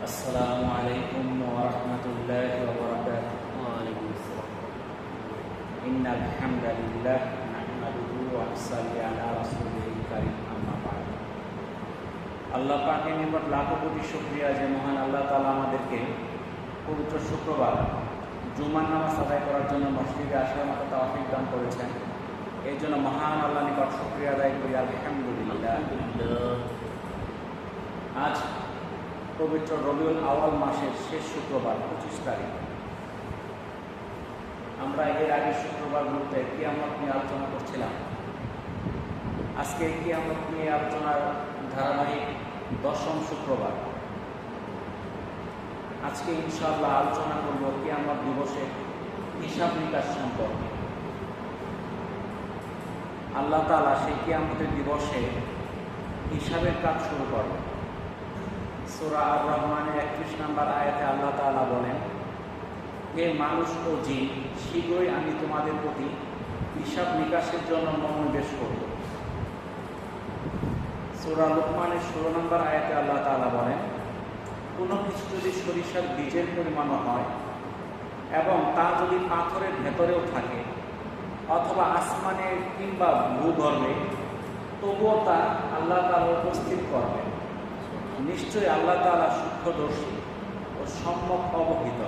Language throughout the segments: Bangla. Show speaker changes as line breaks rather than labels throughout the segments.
আসসালামু আলাইকুম ওয়া রাহমাতুল্লাহি ওয়া বারাকাতুহু।
ওয়ালাইকুম আসসালাম।
ইন্নাল হামদালিল্লাহ নাহমাদুহু ওয়া নুসাল্লি আলা রাসূলিল কারীম, আম্মা বা'দ। আল্লাহ পাকের নিকট লাখো কোটি শুকরিয়া যে মহান আল্লাহ তাআলা আমাদেরকে পবিত্র শুক্রবার জুমার নামাজ আদায় করার জন্য মসজিদে আসার মতো তৌফিক দান করেছেন। এই জন্য মহান আল্লাহর নিকট শুকরিয়া আদায় করি, আলহামদুলিল্লাহ। আজ পবিত্র রবিউল আউয়াল মাসের শেষ শুক্রবার 25 তারিখ। আমরা এর আগে শুক্রবারগুলোতে কিয়ামত নিয়ে আলোচনা করছিলাম। আজকে কিয়ামত নিয়ে আলোচনার ধারাবাহিক 10ম শুক্রবার। আজকে ইনশাআল্লাহ আলোচনা করব কিয়ামত দিবসে হিসাব নিকাশ সম্পর্কে। আল্লাহ তাআলা সেই কিয়ামতের দিবসে হিসাবের কাজ শুরু করবেন। সূরা আর রহমানের 31 নম্বর আয়াতে আল্লাহ তাআলা বলেন, হে মানুষ ও জিন, শীঘ্রই আমি তোমাদের প্রতি হিসাব নিকাশের জন্য মনোনিবেশ করব। সূরা লুকমানের 16 নম্বর আয়াতে আল্লাহ তাআলা বলেন, কোনো কিছু যদি সরিষার বীজের পরিমাণও হয় এবং তা যদি পাথরের ভেতরেও থাকে অথবা আসমানের কিংবা ভূগর্ভে, তবুও তা আল্লাহ তাআলা উপস্থিত করবেন। নিশ্চয়ই আল্লাহ তাআলা সূক্ষ্মদর্শী ও সম্যক অবহিত।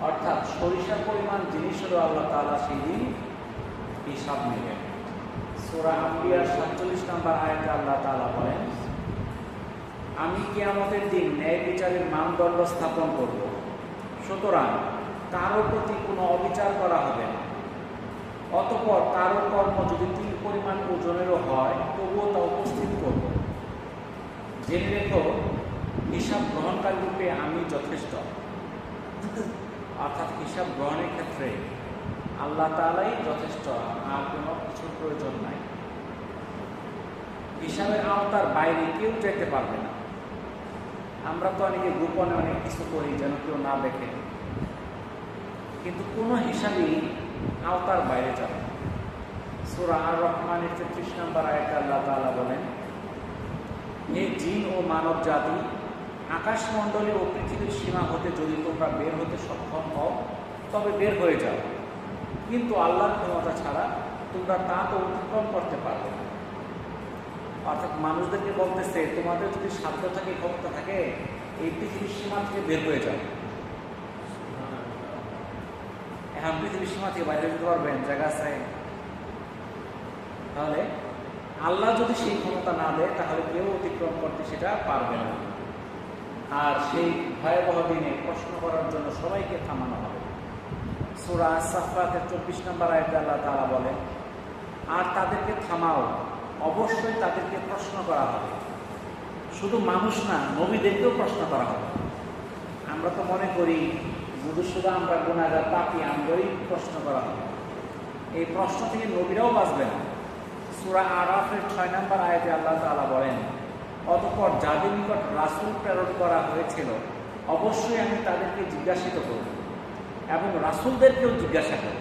অর্থাৎ সরিষার পরিমাণ জিনিসেরও আল্লাহ তাআলা সেই দিন হিসাব নেবেন। সূরা আম্বিয়ার 47 নম্বর আয়াতে আল্লাহ তাআলা বলেন, আমি কিয়ামতের দিন ন্যায় বিচারের মানদণ্ড স্থাপন করব, সুতরাং কারো প্রতি কোনো অবিচার করা হবে না। অতঃপর কারো কর্ম যদি তিল পরিমাণ ওজনেরও হয় তবুও তা উপস্থিত করব। জেনে রেখো, হিসাব গ্রহণকারী রূপে আমি যথেষ্ট। অর্থাৎ হিসাব গ্রহণের ক্ষেত্রে আল্লাহ তাআলাই যথেষ্ট, আর কোনো কিছুর প্রয়োজন নাই। হিসাবের আওতার বাইরে কেউ যেতে পারবে না। আমরা তো অনেকে গোপনে অনেক কিছু করি যেন কেউ না দেখে, কিন্তু কোনো হিসাবই আওতার বাইরে যাবে না। সূরা আর রহমানের 33 নম্বর আয়াতে আল্লাহ তাআলা বলেন, হে জিন ও মানব জাতি, আকাশমণ্ডলী ও পৃথিবীর সীমা হতে যদি তোমরা বের হতে সক্ষম হও তবে বের হয়ে যাও, কিন্তু আল্লাহর ক্ষমতা ছাড়া তোমরা তা তো অতিক্রম করতে পারবে না। অর্থাৎ মানুষদেরকে বলতেছে, তোমাদের যদি সাধ্য থাকে, ক্ষমতা থাকে, এই পৃথিবীর সীমা থেকে বের হয়ে যাও। এখন পৃথিবীর সীমা থেকে বাইরে যেতে পারবেন, জায়গা আছে? তাহলে আল্লাহ যদি সেই ক্ষমতা না দেয় তাহলে কেউ অতিক্রম করতে সেটা পারবে না। আর সেই ভয়াবহ দিনে প্রশ্ন করার জন্য সবাইকে থামানো হবে। সূরা আস-সাফফাতের 24 নম্বর আয়াতে আল্লাহ তাআলা বলেন, আর তাদেরকে থামাও, অবশ্যই তাদেরকে প্রশ্ন করা হবে। শুধু মানুষ না, নবীদেরকেও প্রশ্ন করা হবে। আমরা তো মনে করি শুধু আমরা গুনাহগার পাপী, আমরাই প্রশ্ন করা হবে। এই প্রশ্ন থেকে নবীরাও বাঁচবে না। সূরা আরাফের 6 নম্বর আয়াতে আল্লাহ তাআলা বলেন, অতঃপর যাদের নিকট রাসূল প্রেরণ করা হয়েছিল অবশ্যই আমি তাদেরকে জিজ্ঞাসিত করব এবং রাসূলদেরকেও জিজ্ঞাসা করব।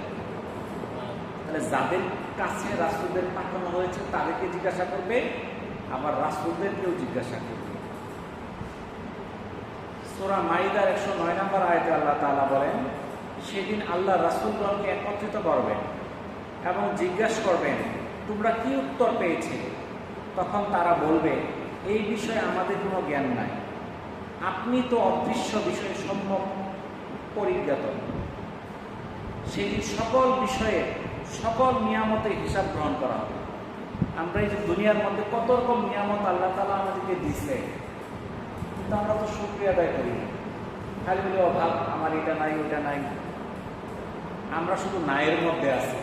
তাহলে যাদের কাছে রাসূলদের পাঠানো হয়েছে তাদেরকে জিজ্ঞাসা করবে, আবার রাসূলদেরকেও জিজ্ঞাসা করবে। সূরা মাইদার 109 নম্বর আয়াতে আল্লাহ তাআলা বলেন, সেদিন আল্লাহ রাসূলগণকে একত্রিত করবেন এবং জিজ্ঞাসা করবেন, তোমরা কি উত্তর পেয়েছিলে? তখন তারা বলবে, এই বিষয়ে আমাদের কোনো জ্ঞান নাই, আপনি তো অদৃশ্য বিষয়ে সম্যক পরিজ্ঞাত। সেই সকল বিষয়ে সকল নিয়ামতের হিসাব গ্রহণ করা হবে। আমরা এই যে দুনিয়ার মধ্যে কত রকম নিয়ামত আল্লাহ তাআলা আমাদেরকে দিচ্ছে, কিন্তু আমরা তো শুকরিয়া আদায় করি না। খালি বলে অভাব, আমার এটা নাই ওইটা নাই। আমরা শুধু নায়ের মধ্যে আছি,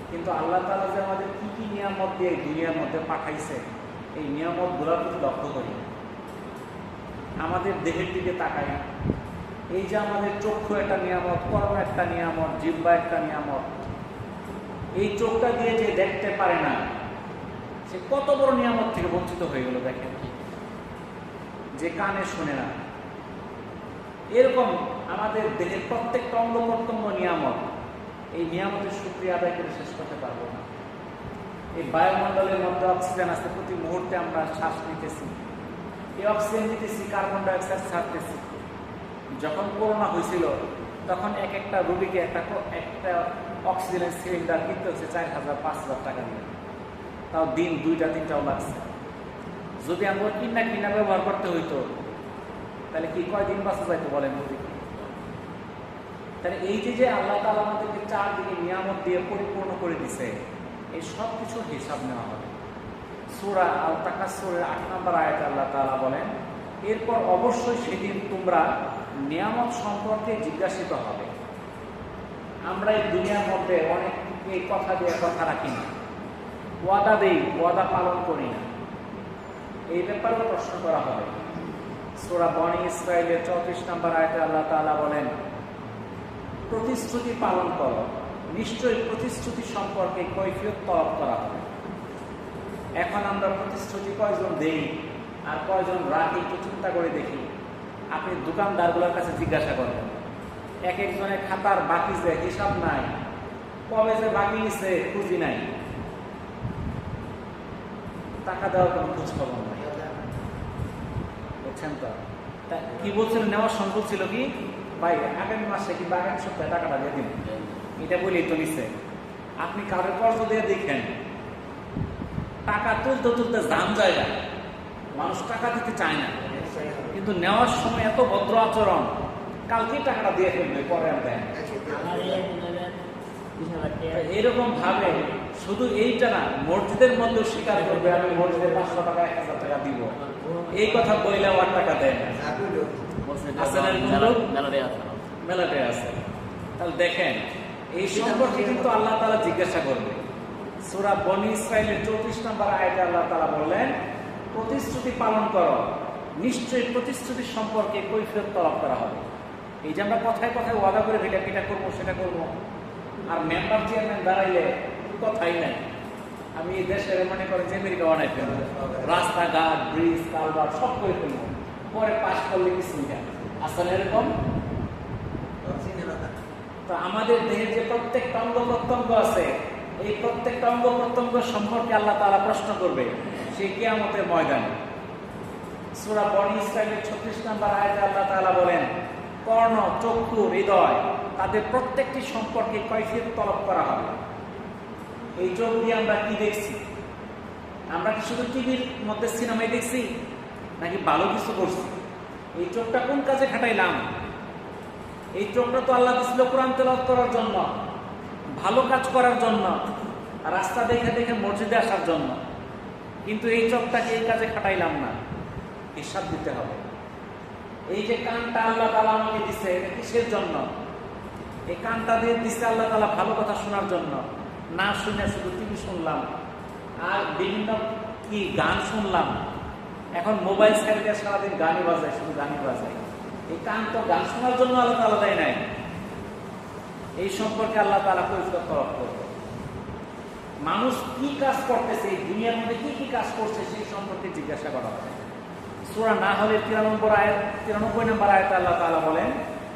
কিন্তু আল্লাহ তাআলা যে আমাদের কি কি নিয়ামত দিয়ে এই দুনিয়ার মধ্যে পাঠাইছে, এই নিয়ামতগুলোর প্রতি লক্ষ্য করি। আমাদের দেহের দিকে তাকাই, এই যে আমাদের চক্ষু একটা নিয়ামত, কর্ম একটা নিয়ামত, জিহ্বা একটা নিয়ামত। এই চোখটা দিয়ে যে দেখতে পারে না, সে কত বড় নিয়ামত থেকে বঞ্চিত হয়ে গেল। দেখেন, যে কানে শোনে না, এরকম আমাদের দেহের প্রত্যেকটা অঙ্গ প্রত্যঙ্গ নিয়ামত। এই নিয়ামতের শুকরিয়া আদায় করে শেষ করতে পারবো না। এই বায়ুমণ্ডলের মধ্যে অক্সিজেন আছে, প্রতি মুহূর্তে আমরা শ্বাস নিতেছি। এই অক্সিজেন নিতেছি, কার্বন ডাইঅক্সাইড ছাড়তেছি। যখন করোনা হয়েছিল তখন এক একটা রোগীকে একটা অক্সিজেনের সিলিন্ডার কিনতে হচ্ছে 4,000-5,000 টাকা দিয়ে, তাও দিন 2টা-3টাও লাগছে। যদি আমরা কিনা ব্যবহার করতে হইতো তাহলে কি কয়দিন বাঁচা যাইতো বলেন রোগীকে? তাহলে এই যে আল্লাহ তাআলা আমাদেরকে চারদিকে নিয়ামত দিয়ে পরিপূর্ণ করে দিছে, এই সব কিছুর হিসাব নেওয়া হবে। সূরা আল তাকাসসুরের 8 নম্বর আয়াতে আল্লাহ তাআলা বলেন, এরপর অবশ্যই সেদিন তোমরা নিয়ামত সম্পর্কে জিজ্ঞাসিত হবে। আমরা এই দুনিয়ার মধ্যে অনেক এই কথা দিয়ে কথা রাখি না, ওয়াদা দেই, ওয়াদা পালন করি না, এই ব্যাপারেও প্রশ্ন করা হবে। সূরা বনী ইসরাঈলের 34 নম্বর আয়াতে আল্লাহ তাআলা বলেন, প্রতিশ্রুতি পালন করো, নিশ্চয়ই প্রতিশ্রুতি সম্পর্কে কৈফিয়ত তলব করা হবে। এখন আমরা প্রতিশ্রুতি কয়জন দেই আর কয়জন রাখি একটু চিন্তা করে দেখি। আপনি দোকানদারগুলোর কাছে জিজ্ঞাসা করবেন, এক একজনের খাতার বাকি যে হিসাব নাই, কবে যে বাকি নিছে খুঁজি নাই, টাকা দেওয়ার কোনো খোঁজ খবর নাই, বুঝছেন তো? কি বলছিলেন, নেওয়ার সম্ভব ছিল কি ভাই আগামী মাসে কিংবা আগামী সপ্তাহে টাকাটা দিয়ে দিন, এটা বলেই তো নিচ্ছে। আপনি কারোর কর্জ দিয়ে দেখেন, টাকা তুলতে তুলতে দাম যায় না, মানুষ টাকা দিতে চায় না, কিন্তু নেওয়ার সময় এত ভদ্র আচরণ, কালকেই টাকাটা দিয়ে ফেলবে, পরে আর দেন। এরকম ভাবে শুধু এইটা না, মসজিদের মধ্যেও স্বীকার করবে আমি মসজিদে 500 টাকা 1000 টাকা দিব, এই কথা বললেও আর টাকা দেয় না। মেলাতে আছে। তাহলে দেখেন, এই সম্পর্কে কিন্তু আল্লাহ তাআলা জিজ্ঞাসা করবে। সূরা বনী ইসরাঈলের 34 নম্বর আয়াতে আল্লাহ তাআলা বললেন, প্রতিশ্রুতি পালন করো, নিশ্চয়ই প্রতিশ্রুতি সম্পর্কে কৈফিয়ত তলব করা হবে। এই যে আমরা কথায় কথায় ওয়াদা করে ফেলি, এটা করবো সেটা করবো, আর মেম্বার চেয়ারম্যান দাঁড়াইলে কথাই নাই। আমি এই দেশের মনে করেন যে আমেরিকা বানাই ফেলবো, রাস্তাঘাট, ব্রিজ, কালভার্ট সব করে ফেলবো, পরে পাশ করলে কিছু না। আসলে এরকম তো আমাদের দেহের যে প্রত্যেকটা অঙ্গ প্রত্যঙ্গ আছে, এই প্রত্যেকটা অঙ্গ প্রত্যঙ্গ সম্পর্কে আল্লাহ তাআলা প্রশ্ন করবে সেই কিয়ামতের ময়দানে। সূরা বনী ইসরাঈলের 36 নম্বর আয়াতে আল্লাহ তাআলা বলেন, কর্ণ, চক্ষু, হৃদয় তাদের প্রত্যেকটি সম্পর্কে কৈফিয়ত তলব করা হবে। এই চোখ দিয়ে আমরা কি দেখছি? আমরা কি শুধু টিভির মধ্যে সিনেমায় দেখছি নাকি ভালো কিছু করছি? এই চোখটা কোন কাজে খাটাইলাম? এই চোখটা তো আল্লাহ দিয়েছিল কোরআন তেলাওয়াত করার জন্য, ভালো কাজ করার জন্য, রাস্তা দেখে দেখে মসজিদে আসার জন্য, কিন্তু এই চোখটাকে এই কাজে খাটাইলাম না, হিসাব দিতে হবে। এই যে কানটা আল্লাহ তাআলা আমাকে দিছে, এটা কিসের জন্য? এই কানটা দিয়ে দিছে আল্লাহ তাআলা ভালো কথা শোনার জন্য, না শুনে শুধু টিভি শুনলাম আর বিভিন্ন কি গান শুনলাম। এখন মোবাইল সাইডে সারাদিন গানই বাজায়, শুধু গানই বাজায়। এই কান তো গান শোনার জন্য আল্লাহ তাআলা দেয় নাই। এই সম্পর্কে আল্লাহ তাআলা কৈফিয়ত তলব করবে। মানুষ কি কাজ করতেছে, এই দুনিয়ার মধ্যে কি কি কাজ করছে সেই সম্পর্কে জিজ্ঞাসা করা হবে। সূরা নাহলের 93 নম্বর আয়াতে আল্লাহ তাআলা বলেন,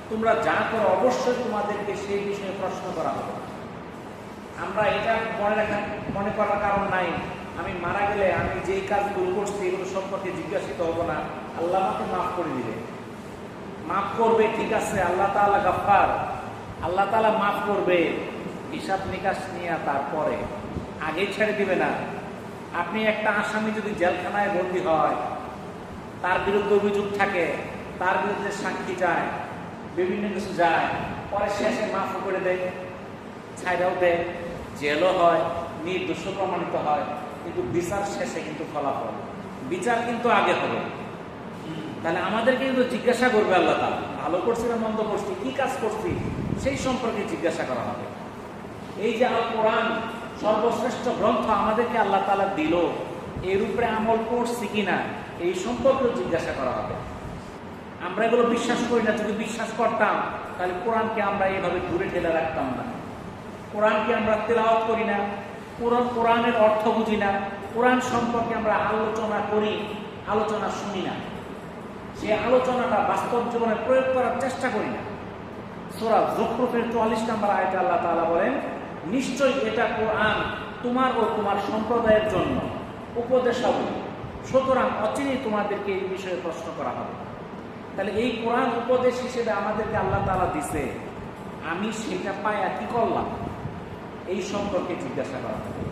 তোমরা যা করো অবশ্যই তোমাদেরকে সেই বিষয়ে প্রশ্ন করা হবে। আমরা এটা মনে করার কারণ নাই আমি মারা গেলে আমি যেই কাজগুলো করছি এগুলো সম্পর্কে জিজ্ঞাসিত হব না, আল্লাহ আমাকে মাফ করে দিবে। মাফ করবে, ঠিক আছে, আল্লাহ তাআলা গাফফার, আল্লাহ তাআলা মাফ করবে, হিসাব নিকাশ নিয়ে তারপরে আগেই ছেড়ে দিবে না। আপনি একটা আসামি যদি জেলখানায় বন্দী হয়, তার বিরুদ্ধে অভিযোগ থাকে, তার বিরুদ্ধে সাক্ষী যায়, বিভিন্ন কিছু যায়, পরে শেষে মাফ করে দেয়, ছাইড়াও দেয়, জেলও হয়, নির্দোষ প্রমাণিত হয়, কিন্তু বিচার শেষে কিন্তু ফলাফল, বিচার কিন্তু আগে হবে। তাহলে আমাদেরকে কিন্তু জিজ্ঞাসা করবে আল্লাহ তাআলা, ভালো করছি না মন্দ করছি, কি কাজ করছি সেই সম্পর্কে জিজ্ঞাসা করা হবে। এই যে আল কোরআন সর্বশ্রেষ্ঠ গ্রন্থ আমাদেরকে আল্লাহ তাআলা দিল, এর উপরে আমল করছি কিনা এই সম্পর্কেও জিজ্ঞাসা করা হবে। আমরা এগুলো বিশ্বাস করি না, যদি বিশ্বাস করতাম তাহলে কোরআনকে আমরা এইভাবে দূরে ঠেলে রাখতাম না। কোরআনকে আমরা তেলাওয়াত করি না, কোরআনের অর্থ বুঝি না, কোরআন সম্পর্কে আমরা আলোচনা করি, আলোচনা শুনি না, সেই আলোচনাটা বাস্তব জীবনে প্রয়োগ করার চেষ্টা করি না। সূরা যুখরুফের 44 নম্বর আয়াতে আল্লাহ তাআলা বলেন, নিশ্চয়ই এটা কোরআন তোমার ও তোমার সম্প্রদায়ের জন্য উপদেশাবলী, সুতরাং অচিরেই তোমাদেরকে এই বিষয়ে প্রশ্ন করা হবে। তাহলে এই কোরআন উপদেশ হিসেবে আমাদেরকে আল্লাহ তাআলা দিছে, আমি সেটা পায়া কি করলাম এই সম্পর্কে জিজ্ঞাসা করা হবে।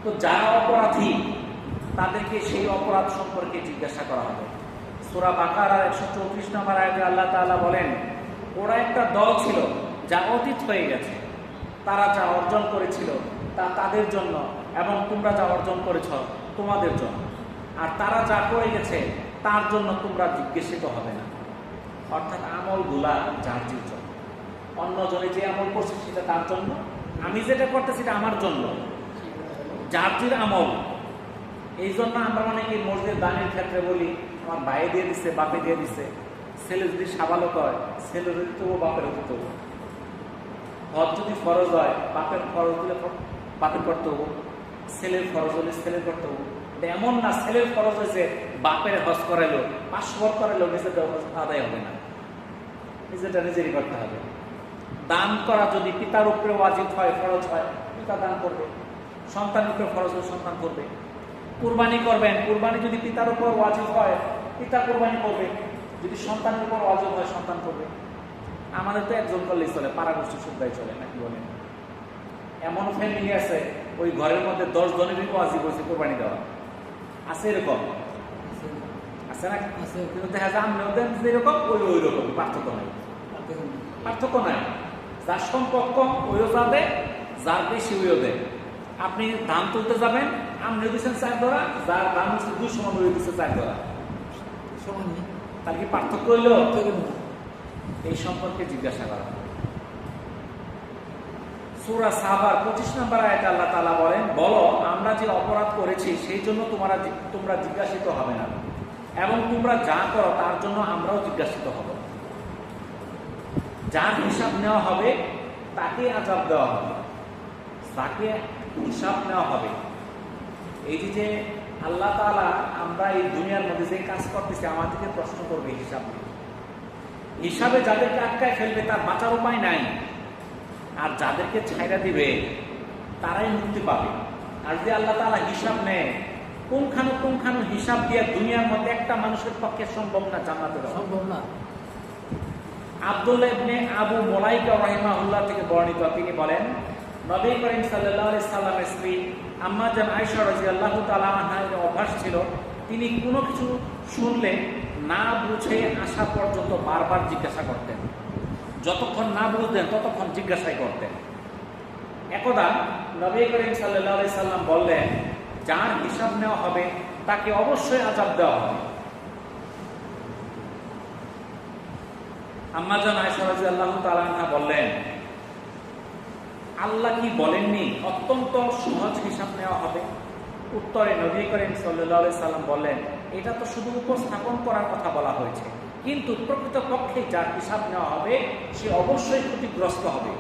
তো যারা অপরাধী তাদেরকে সেই অপরাধ সম্পর্কে জিজ্ঞাসা করা হবে। সূরা বাকারার 134 নম্বর আয়াতে আল্লাহ তাআলা বলেন, ওরা একটা দল ছিল যা অতীত হয়ে গেছে, তারা যা অর্জন করেছিল তা তাদের জন্য এবং তোমরা যা অর্জন করেছ তোমাদের জন্য, আর তারা যা করে গেছে তার জন্য তোমরা জিজ্ঞাসিত হবে না। অর্থাৎ আমলগুলা যার যার জন্য, অন্যজনে যে আমল করছে সেটা তার জন্য, আমি যেটা করতেছি সেটা আমার জন্য, যার যার আমল। এই জন্য আমরা অনেকে মসজিদের দানের ক্ষেত্রে বলি আমার ভাইয়ে দিয়ে দিচ্ছে, বাপে দিয়ে দিচ্ছে। ছেলে যদি সাবালক হয় ছেলের দিতে হবো, বাপের দিতে হবো। হজ যদি ফরজ হয় বাপের ফরজ দিলে বাপের করতে হবো, ছেলের ফরজ হলে ছেলের করতে হবো। এমন না ছেলের ফরজ হয়েছে বাপের হজ করাইলো, 500 বার করাইলো, নিজেদের আদায় হবে না, নিজেটা নিজেরই করতে হবে। দান করা যদি পিতার উপরে ওয়াজিব হয়, ফরজ হয়, পিতা দান করবে। সন্তানের উপরে ফরজ হলে সন্তান করবে। কুরবানি করবেন, কুরবানি যদি পিতার উপর ওয়াজিব হয় পিতা কুরবানি করবে, যদি সন্তানের উপর ওয়াজিব হয় সন্তান করবে। আমাদের তো একজন করলেই চলে, পাড়া গোষ্ঠী শুদ্ধাই চলে নাকি বলেন? এমন ফ্যামিলি আছে ওই ঘরের মধ্যে 10 জনেরই ওয়াজিব হয়েছে কোরবানি দেওয়া, আছে এরকম? আছে না? কিন্তু দেখা যায় আমরা যেরকম ওই রকম, পার্থক্য নাই, পার্থক্য নাই। যার সম্পদ কম ওইও যাবে, যার বেশি ওইও দেয়। আপনি ধান তুলতে যাবেন, আপনি দিচ্ছেন 4 ধরা, যার ধান হচ্ছে 2 সমান ওই দিচ্ছে 4 ধরা, তার কি পার্থক্য হইল? এই সম্পর্কে জিজ্ঞাসা করা। সূরা সাবার 25 নম্বর আয়াতে আল্লাহ তাআলা বলেন, বলো আমরা যে অপরাধ করেছি সেই জন্য তোমরা জিজ্ঞাসিত হবে না, এবং তোমরা যা করো তার জন্য আমরাও জিজ্ঞাসিত হব। যার হিসাব নেওয়া হবে তাকে আযাব দেওয়া হবে, তাকে হিসাব নেওয়া হবে। এই যে আল্লাহ তাআলা আমরা এই দুনিয়ার মধ্যে যে কাজ করতেছি আমাদেরকে প্রশ্ন করবে হিসাব। হিসাবে যাদেরকে আটকায় ফেলবে তার বাঁচার উপায় নাই, আর যাদেরকে ছাইরা দিবে তারাই মুক্তি পাবে। আর যে আল্লাহ তাআলা হিসাব নেয়, পুঙ্খানু হিসাব দিয়ে দুনিয়ার মধ্যে একটা মানুষের পক্ষে সম্ভব না জান্নাতে যাওয়া, সম্ভব না। আব্দুল্লাহ ইবনে আবু মুলাইকা রাহিমাহুল্লাহ থেকে বর্ণিত, তিনি বলেন, নবী করিম সাল্লাল্লাহু আলাইহি সাল্লামের স্ত্রী আম্মা জান আয়েশা রাদিয়াল্লাহু তাআলা আনহার অভ্যাস ছিল, তিনি কোনো কিছু শুনলে না বুঝে আসা পর্যন্ত বারবার জিজ্ঞাসা করতেন। যতক্ষণ না বুঝতেন ততক্ষণ জিজ্ঞাসাই করতেন। একদা নবী করিম সাল্লাল্লাহু আলাইহি সাল্লাম বললেন, যার হিসাব নেওয়া হবে তাকে অবশ্যই আযাব দেওয়া হবে। আম্মা জান আয়েশা রাদিয়াল্লাহু তাআলা আনহা বললেন, আল্লাহ কি বলেননি অত্যন্ত সহজ হিসাব নেওয়া হবে? উত্তরে নবী করিম সাল্লাল্লাহু আলাইহি সাল্লাম বললেন, এটা তো শুধু উপস্থাপন করার কথা বলা হয়েছে, কিন্তু প্রকৃতপক্ষে যার হিসাব নেওয়া হবে সে অবশ্যই ক্ষতিগ্রস্ত হবে।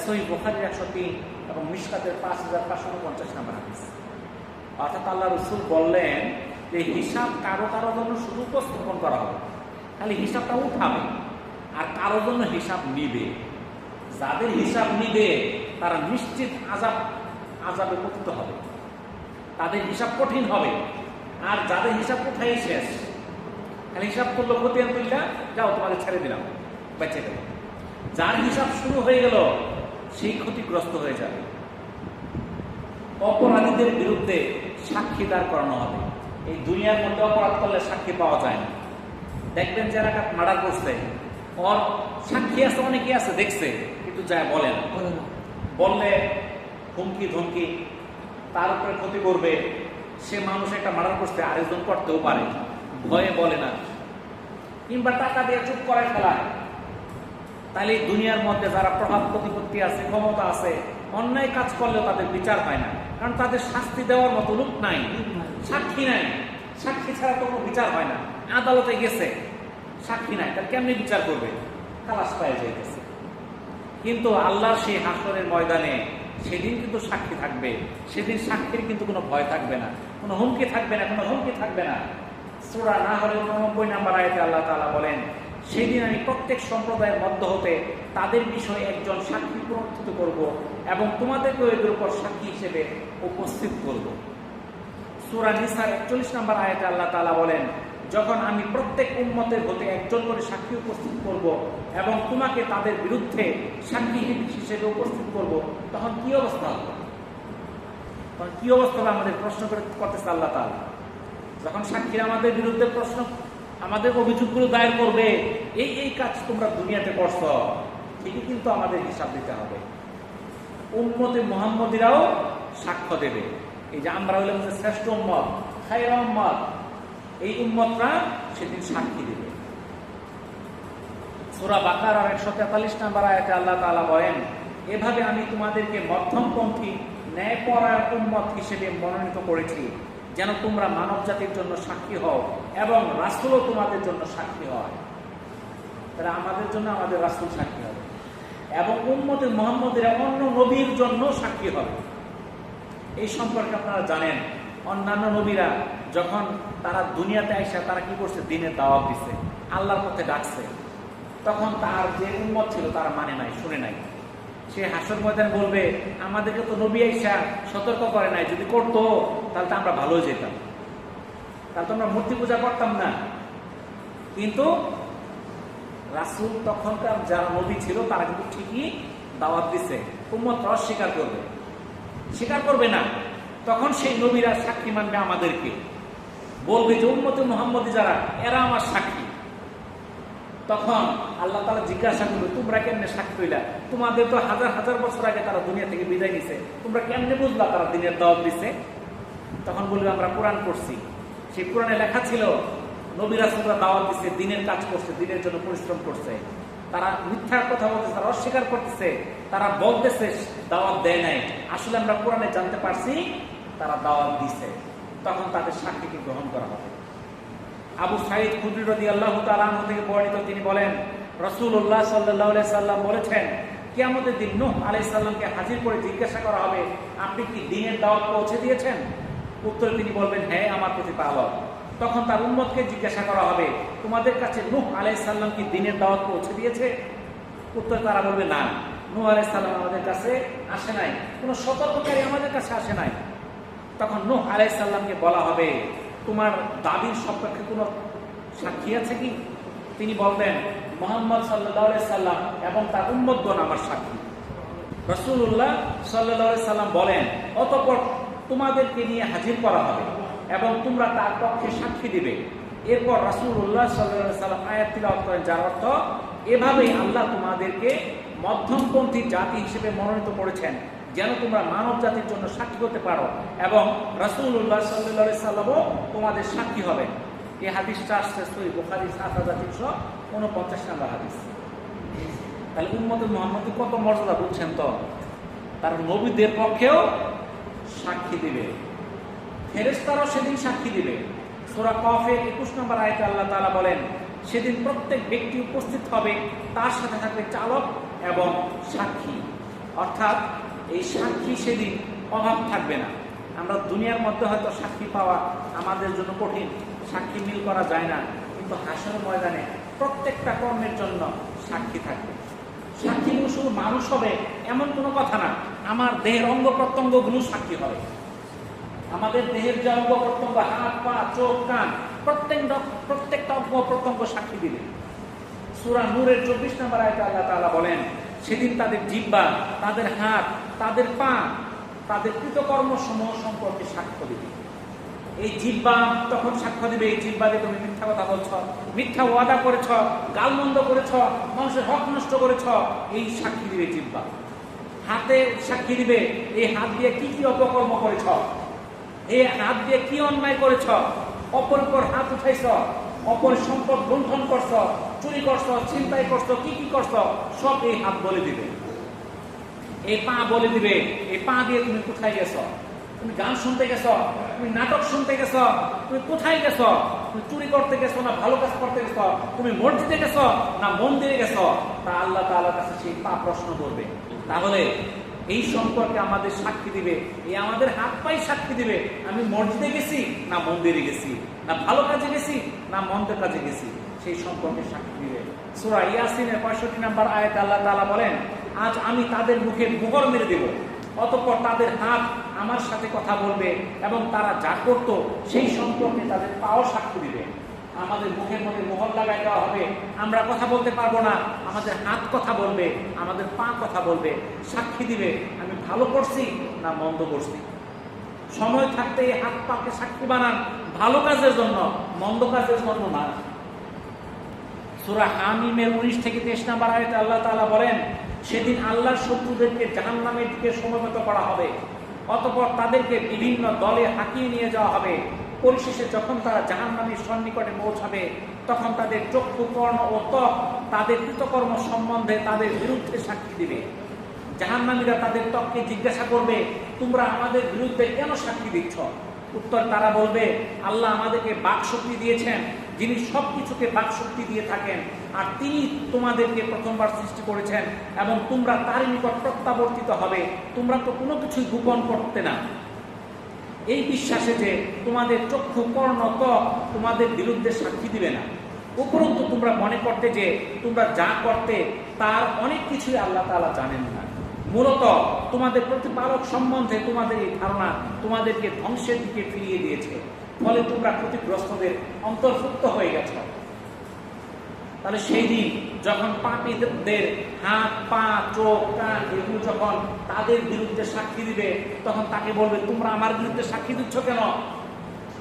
সহিহ বুখারীর 103 এবং মিশকাতের 5549 নম্বর হাদিস। অর্থাৎ আল্লাহ রাসূল বললেন যে হিসাব কারো জন্য শুধু উপস্থাপন করা হবে, খালি হিসাবটা উঠাবে, আর কারো জন্য হিসাব নিবে। যাদের হিসাব নিবে তারা নিশ্চিত আযাবে পতিত হবে, তাদের হিসাব কঠিন হবে। আর যাদের হিসাব কোথায় শেষ, খালি হিসাব করলো খতিয়ান তুললা, যাও তোমাকে ছেড়ে দিলাম, বেঁচে গেল। যার হিসাব শুরু হয়ে গেল সেই ক্ষতিগ্রস্ত হয়ে যাবে। অপরাধীদের বিরুদ্ধে সাক্ষী দাঁড় করানো হবে। এই দুনিয়ার মধ্যে অপরাধ করলে সাক্ষী পাওয়া যায় না। দেখবেন যারা মার্ডার করছে, ওর সাক্ষী আছে, অনেকে আছে দেখছে, কিন্তু যায় বলে না। বললে হুমকি ধমকি, তার উপরে ক্ষতি করবে। সে মানুষ একটা মার্ডার করতে আরেকজন করতেও পারে, ভয়ে বলে না, কিংবা টাকা দিয়ে চুপ করায় ফেলায়। তাহলে দুনিয়ার মধ্যে যারা প্রভাব প্রতিপত্তি আছে, ক্ষমতা আছে, অন্যায় কাজ করলেও তাদের বিচার হয় না, কারণ তাদের শাস্তি দেওয়ার মতো লোক নাই, সাক্ষী নাই। সাক্ষী ছাড়া তো কোনো বিচার হয় না। আদালতে গেছে, সাক্ষী নাই, তার কেমনি বিচার করবে? খালাস পায়ে যাইতেছে। কিন্তু আল্লাহর সেই হাসরের ময়দানে সেদিন কিন্তু সাক্ষী থাকবে। সেদিন সাক্ষীর কিন্তু কোনো ভয় থাকবে না, কোনো হুমকি থাকবে না, কোনো হুমকি থাকবে না। সূরা নাহলের 89 নম্বর আয়াতে আল্লাহ তাআলা বলেন, সেদিন আমি প্রত্যেক সম্প্রদায়ের মধ্য হতে তাদের বিষয়ে একজন সাক্ষী প্রবর্তিত করব এবং তোমাদেরকেও এদের উপর সাক্ষী হিসেবে উপস্থিত করব। সূরা নিসার 41 নম্বর আয়াতে আল্লাহ তাআলা বলেন, যখন আমি প্রত্যেক উম্মতের হতে একজন করে সাক্ষী উপস্থিত করব এবং তোমাকে তাদের বিরুদ্ধে সাক্ষী হিসেবে উপস্থিত করব, তখন কি অবস্থা হবে? তখন কি অবস্থা হবে আমাদের প্রশ্ন করতেছে আল্লাহ তাআলা। যখন সাক্ষীরা আমাদের বিরুদ্ধে প্রশ্ন, আমাদের অভিযোগগুলো দায়ের করবে, এই কাজ তোমরা দুনিয়াতে করছো, ঠিকই কিন্তু আমাদের হিসাব দিতে হবে। উম্মতে মুহাম্মদীরাও সাক্ষ্য দেবে, এই যে আমরা হইলাম যে শ্রেষ্ঠ উম্মত, খায়রা উম্মত, এই উম্মতরা সেদিন সাক্ষী দেবে। সূরা বাকারার 143 নম্বর আয়াতে আল্লাহ তাআলা বলেন, এভাবে আমি তোমাদেরকে মধ্যমপন্থী ন্যায়পরায়ণ উম্মত হিসেবে মনোনীত করেছি, যেন তোমরা মানব জাতির জন্য সাক্ষী হও এবং রাসূলও তোমাদের জন্য সাক্ষী হয়। তারা আমাদের জন্য আমাদের রাসূল সাক্ষী হবে এবং উম্মতে মুহাম্মদীরা অন্য নবীর জন্য সাক্ষী হবে। এই সম্পর্কে আপনারা জানেন, অন্যান্য নবীরা যখন তারা দুনিয়াতে আইসা তারা কি করছে, দিনের দাওয়াত দিচ্ছে, আল্লাহর পথে ডাকছে, তখন তার যে উম্মত ছিল তারা মানে নাই, শুনে নাই। সে হাসর ময়দান বলবে, আমাদেরকে তো নবী আইসা সতর্ক করে নাই, যদি করতো তাহলে তো আমরা ভালো যেতাম, তাহলে তো আমরা মূর্তি পূজা করতাম না। কিন্তু রাসূল তখনকার যারা নবী ছিল তারা কিন্তু ঠিকই দাওয়াত দিচ্ছে, উম্মত অস্বীকার করবে, স্বীকার করবে না। তখন সেই নবীরা সাক্ষী মানবে, আমাদেরকে বলবে যে উম্মতে মুহাম্মদী যারা, এরা আমার সাক্ষী। তখন আল্লাহ তাআলা জিজ্ঞাসা করবে, তোমরা কেমনে সাক্ষী হইলা? তোমাদের তো হাজার হাজার বছর আগে তারা দুনিয়া থেকে বিদায় নিছে, তোমরা কেমনে বুঝলা তারা দিনের দাওয়াত দিছে? তখন বলবে, আমরা কোরআন পড়ছি, সেই কোরআনে লেখা ছিল নবী রাসূলরা দাওয়াত দিছে, দিনের কাজ করছে, দিনের জন্য পরিশ্রম করছে। তারা মিথ্যার কথা বলতেছে, তারা অস্বীকার করতেছে, তারা বলতেছে দাওয়াত দেয় নাই, আসলে আমরা কোরআনে জানতে পারছি তারা দাওয়াত দিছে। তখন তাদের সাক্ষীকে গ্রহণ করা হবে। আবু সাঈদ খুদরি রাদিয়াল্লাহু তাআলা আনহু থেকে বর্ণিত, তিনি বলেন, রাসূলুল্লাহ সাল্লাল্লাহু আলাইহি সাল্লাম বলেছেন, কিয়ামতের দিন নূহ আলাইহিস সালামকে হাজির করে জিজ্ঞাসা করা হবে, আপনি কি দ্বীনের দাওয়াত পৌঁছে দিয়েছেন? উত্তরে তিনি বলবেন, হ্যাঁ আমার প্রতিপালক। তখন তার উম্মতকে জিজ্ঞাসা করা হবে, তোমাদের কাছে নূহ আলাইহিস সালাম কি দ্বীনের দাওয়াত পৌঁছে দিয়েছে? উত্তরে তারা বলবে, না, নূহ আলাইহিস সালাম আমাদের কাছে আসে নাই, কোনো সতর্ককারী আমাদের কাছে আসে নাই। তখন নূহ আলাইহিস সালামকে বলা হবে, তোমার দাবির সপক্ষে কোনো সাক্ষী আছে কি? তিনি বলবেন, মুহাম্মদ সাল্লাল্লাহু আলাইহি সাল্লাম এবং তার উম্মতগণ আমার সাক্ষী। রাসূলুল্লাহ সাল্লাল্লাহু আলাইহি সাল্লাম বলেন, অতঃপর তোমাদেরকে নিয়ে হাজির করা হবে এবং তোমরা তার পক্ষে সাক্ষী দিবে। এরপর রাসূলুল্লাহ সাল্লাল্লাহু আলাইহি সাল্লাম আয়াত তিলাওয়াত করেন, যার অর্থ, এভাবেই আল্লাহ তোমাদেরকে মধ্যমপন্থী জাতি হিসেবে মনোনীত করেছেন, যেন তোমরা মানব জাতির জন্য সাক্ষী হতে পারো এবং রাসূলুল্লাহ সাল্লাল্লাহু আলাইহি সাল্লামও তোমাদের সাক্ষী হবেন। এই হাদিসটা আসছে সহিহ বুখারী 7349 নম্বর হাদিস। তাহলে উম্মতে মুহাম্মদী কত মর্যাদা বুঝছেন তো? তার নবীদের পক্ষেও সাক্ষী দিবে, ফেরেশতারাও সেদিন সাক্ষী দিবে। সূরা কফের 21 নম্বর আয়াতে আল্লাহ তাআলা বলেন, সেদিন প্রত্যেক ব্যক্তি উপস্থিত হবে, তার সাথে থাকবে চালক এবং সাক্ষী। অর্থাৎ এই সাক্ষী সেদিন অভাব থাকবে না। আমরা দুনিয়ার মধ্যে হয়তো সাক্ষী পাওয়া আমাদের জন্য কঠিন, সাক্ষী মিল করা যায় না, কিন্তু হাসর ময়দানে প্রত্যেকটা কর্মের জন্য সাক্ষী থাকবে। সাক্ষীগুলো শুধু মানুষ হবে এমন কোনো কথা না, আমার দেহের অঙ্গ প্রত্যঙ্গগুলো সাক্ষী হবে। আমাদের দেহের যে অঙ্গ প্রত্যঙ্গ, হাত, পা, চোখ, কান, প্রত্যেকটা অঙ্গ প্রত্যঙ্গ সাক্ষী দিবে। সূরা নূরের 24 নম্বর আয়াতে আল্লাহ তাআলা বলেন, সেদিন তাদের জিহ্বা, তাদের হাত, তাদের পা, তাদের কৃতকর্ম সমূহ সম্পর্কে সাক্ষ্য দিবে। এই জিহ্বা তখন সাক্ষ্য দিবে, এই জিহ্বা দিয়ে তুমি মিথ্যা কথা বলছ, মিথ্যা ওয়াদা করেছ, গালমন্দ করেছ, মানুষের হক নষ্ট করেছ, এই সাক্ষী দিবে জিহ্বা। হাতে সাক্ষী দিবে, এই হাত দিয়ে কি কি অপকর্ম করেছ, এই হাত দিয়ে কি অন্যায় করেছ, অপরের পর হাত উঠাইছ, অপরের সম্পদ লুণ্ঠন করছ, চুরি করছ, ছিনতাই করছ, কি কি করছ, সব এই হাত বলে দিবে। এই পা বলে দিবে, এই পা দিয়ে তুমি কোথায় গেছ, তুমি গান শুনতে গেছ, তুমি নাটক শুনতে গেছ, তুমি কোথায় গেছ, তুমি চুরি করতে গেছো না ভালো কাজ করতে গেছ, তুমি মসজিদে গেছ না মন্দিরে গেছ, তা আল্লাহ তাআলার কাছে সেই পা প্রশ্ন করবে। তাহলে এই সম্পর্কে আমাদের সাক্ষী দিবে, এই আমাদের হাত পাই সাক্ষী দিবে, আমি মসজিদে গেছি না মন্দিরে গেছি, না ভালো কাজে গেছি না মন্দের কাজে গেছি, সেই সম্পর্কে সাক্ষী দিবে। সূরা ইয়াসিনের 65 নম্বর আয়াতে আল্লাহ তাআলা বলেন, আজ আমি তাদের মুখে মোহর মেরে দেব, অতঃপর তাদের হাত আমার সাথে কথা বলবে এবং তারা যা করত সেই সম্পর্কে তাদের পাও সাক্ষ্য দিবে। আমাদের মুখের মধ্যে মোহর লাগাই দেওয়া হবে, আমরা কথা বলতে পারবো না, আমাদের হাত কথা বলবে, আমাদের পা কথা বলবে, সাক্ষী দিবে আমি ভালো করছি না মন্দ করছি। সময় থাকতে এই হাত পাকে সাক্ষী বানান ভালো কাজের জন্য, মন্দ কাজের জন্য না। সূরা হামিমের 19 থেকে 23 নম্বর আয়াতে আল্লাহ তাআলা বলেন, সেদিন আল্লাহর শত্রুদেরকে জাহান্নামের দিকে সমবেত করা হবে, অতঃপর তাদেরকে বিভিন্ন দলে হাঁকিয়ে নিয়ে যাওয়া হবে। পরিশেষে যখন তারা জাহান্নামের সন্নিকটে পৌঁছাবে, তখন তাদের চক্ষু, কর্ণ ও ত্বক তাদের কৃতকর্ম সম্বন্ধে তাদের বিরুদ্ধে সাক্ষী দিবে। জাহান্নামীরা তাদের ত্বককে জিজ্ঞাসা করবে, তোমরা আমাদের বিরুদ্ধে কেন সাক্ষী দিচ্ছ? উত্তর তারা বলবে, আল্লাহ আমাদেরকে বাকশক্তি দিয়েছেন, যিনি সব কিছুকে বাকশক্তি দিয়ে থাকেন, আর তিনি তোমাদেরকে প্রথমবার সৃষ্টি করেছেন এবং তোমরা তারই নিকট প্রত্যাবর্তিত হবে। তোমরা তো কোনো কিছুই গোপন করতে না। এই বিশ্বাসে যে তোমাদের চক্ষু, কর্ণ, ত্বক তোমাদের বিরুদ্ধে সাক্ষী দিবে না। উপরন্তু তোমরা মনে করতে যে তোমরা যা করতে তার অনেক কিছুই আল্লাহ তাআলা জানেন না। মূলত তোমাদের প্রতিপালক সম্বন্ধে তোমাদের এই ধারণা তোমাদেরকে ধ্বংসের দিকে ফিরিয়ে দিয়েছে, ফলে তোমরা ক্ষতিগ্রস্তদের অন্তর্ভুক্ত হয়ে গেছ। তাহলে সেই দিন যখন পাপীদের হাত, পা, চোখ, কান এগুলো যখন তাদের বিরুদ্ধে সাক্ষী দিবে, তখন তাকে বলবে, তোমরা আমার বিরুদ্ধে সাক্ষী দিচ্ছ কেন?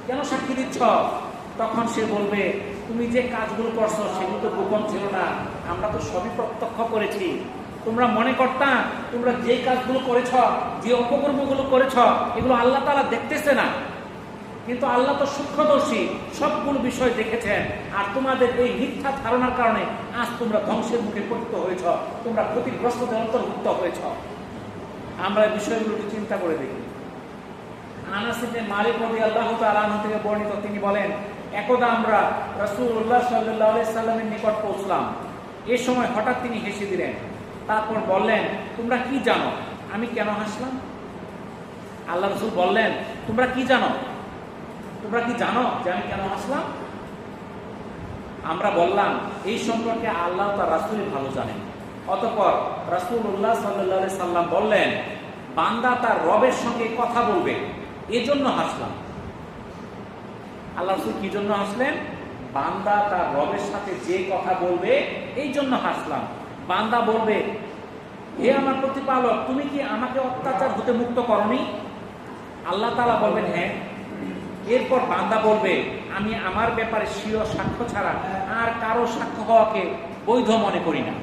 কেন সাক্ষী দিচ্ছ? তখন সে বলবে, তুমি যে কাজগুলো করছো সেগুলো তো গোপন ছিল না, আমরা তো সবই প্রত্যক্ষ করেছি। তোমরা মনে করতা তোমরা যে কাজগুলো করেছ, যে অপকর্মগুলো করেছ, এগুলো আল্লাহ তাআলা দেখতেছে না, কিন্তু আল্লাহ তো সূক্ষ্মদর্শী, সবগুলো বিষয় দেখেছেন। আর তোমাদের এই মিথ্যা ধারণার কারণে আজ তোমরা ধ্বংসের মুখে পতিত হয়েছ, তোমরা ক্ষতিগ্রস্তদের অন্তর্ভুক্ত হয়েছ। আমরা এই বিষয়গুলো চিন্তা করে দেখি। আনাস ইবনে মালিক রাদিয়াল্লাহু তাআলা আনহু থেকে বর্ণিত, তিনি বলেন, একদা আমরা রাসূলুল্লাহ সাল্লাল্লাহু আলাইহি সাল্লামের নিকট পৌঁছলাম। এই সময় হঠাৎ তিনি হেসে দিলেন, তারপর বললেন, তোমরা কি জানো আমি কেন হাসলাম? আল্লাহ রাসূল বললেন, তোমরা কি জানো? তোমরা কি জানো যে আমি কেন হাসলাম? আমরা বললাম, এই সম্পর্কে আল্লাহ তার রাসূলই ভালো জানেন। অতঃপর রাসূলুল্লাহ সাল্লাল্লাহু আলাইহি সাল্লাম বললেন, বান্দা তার রবের সঙ্গে কথা বলবে, এজন্য হাসলাম। আল্লাহ রাসূল কি জন্য হাসলেন? বান্দা তার রবের সাথে যে কথা বলবে এই জন্য হাসলাম। বান্দা বলবে, হে আমার প্রতিপালক, তুমি কি আমাকে অত্যাচার হতে মুক্ত করনি? আল্লাহ তাআলা বলবেন, হ্যাঁ। এরপর বান্দা বলবে, আমি আমার ব্যাপারে স্বীয় সাক্ষ্য ছাড়া আর কারো সাক্ষ্য হওয়াকে বৈধ মনে করি না।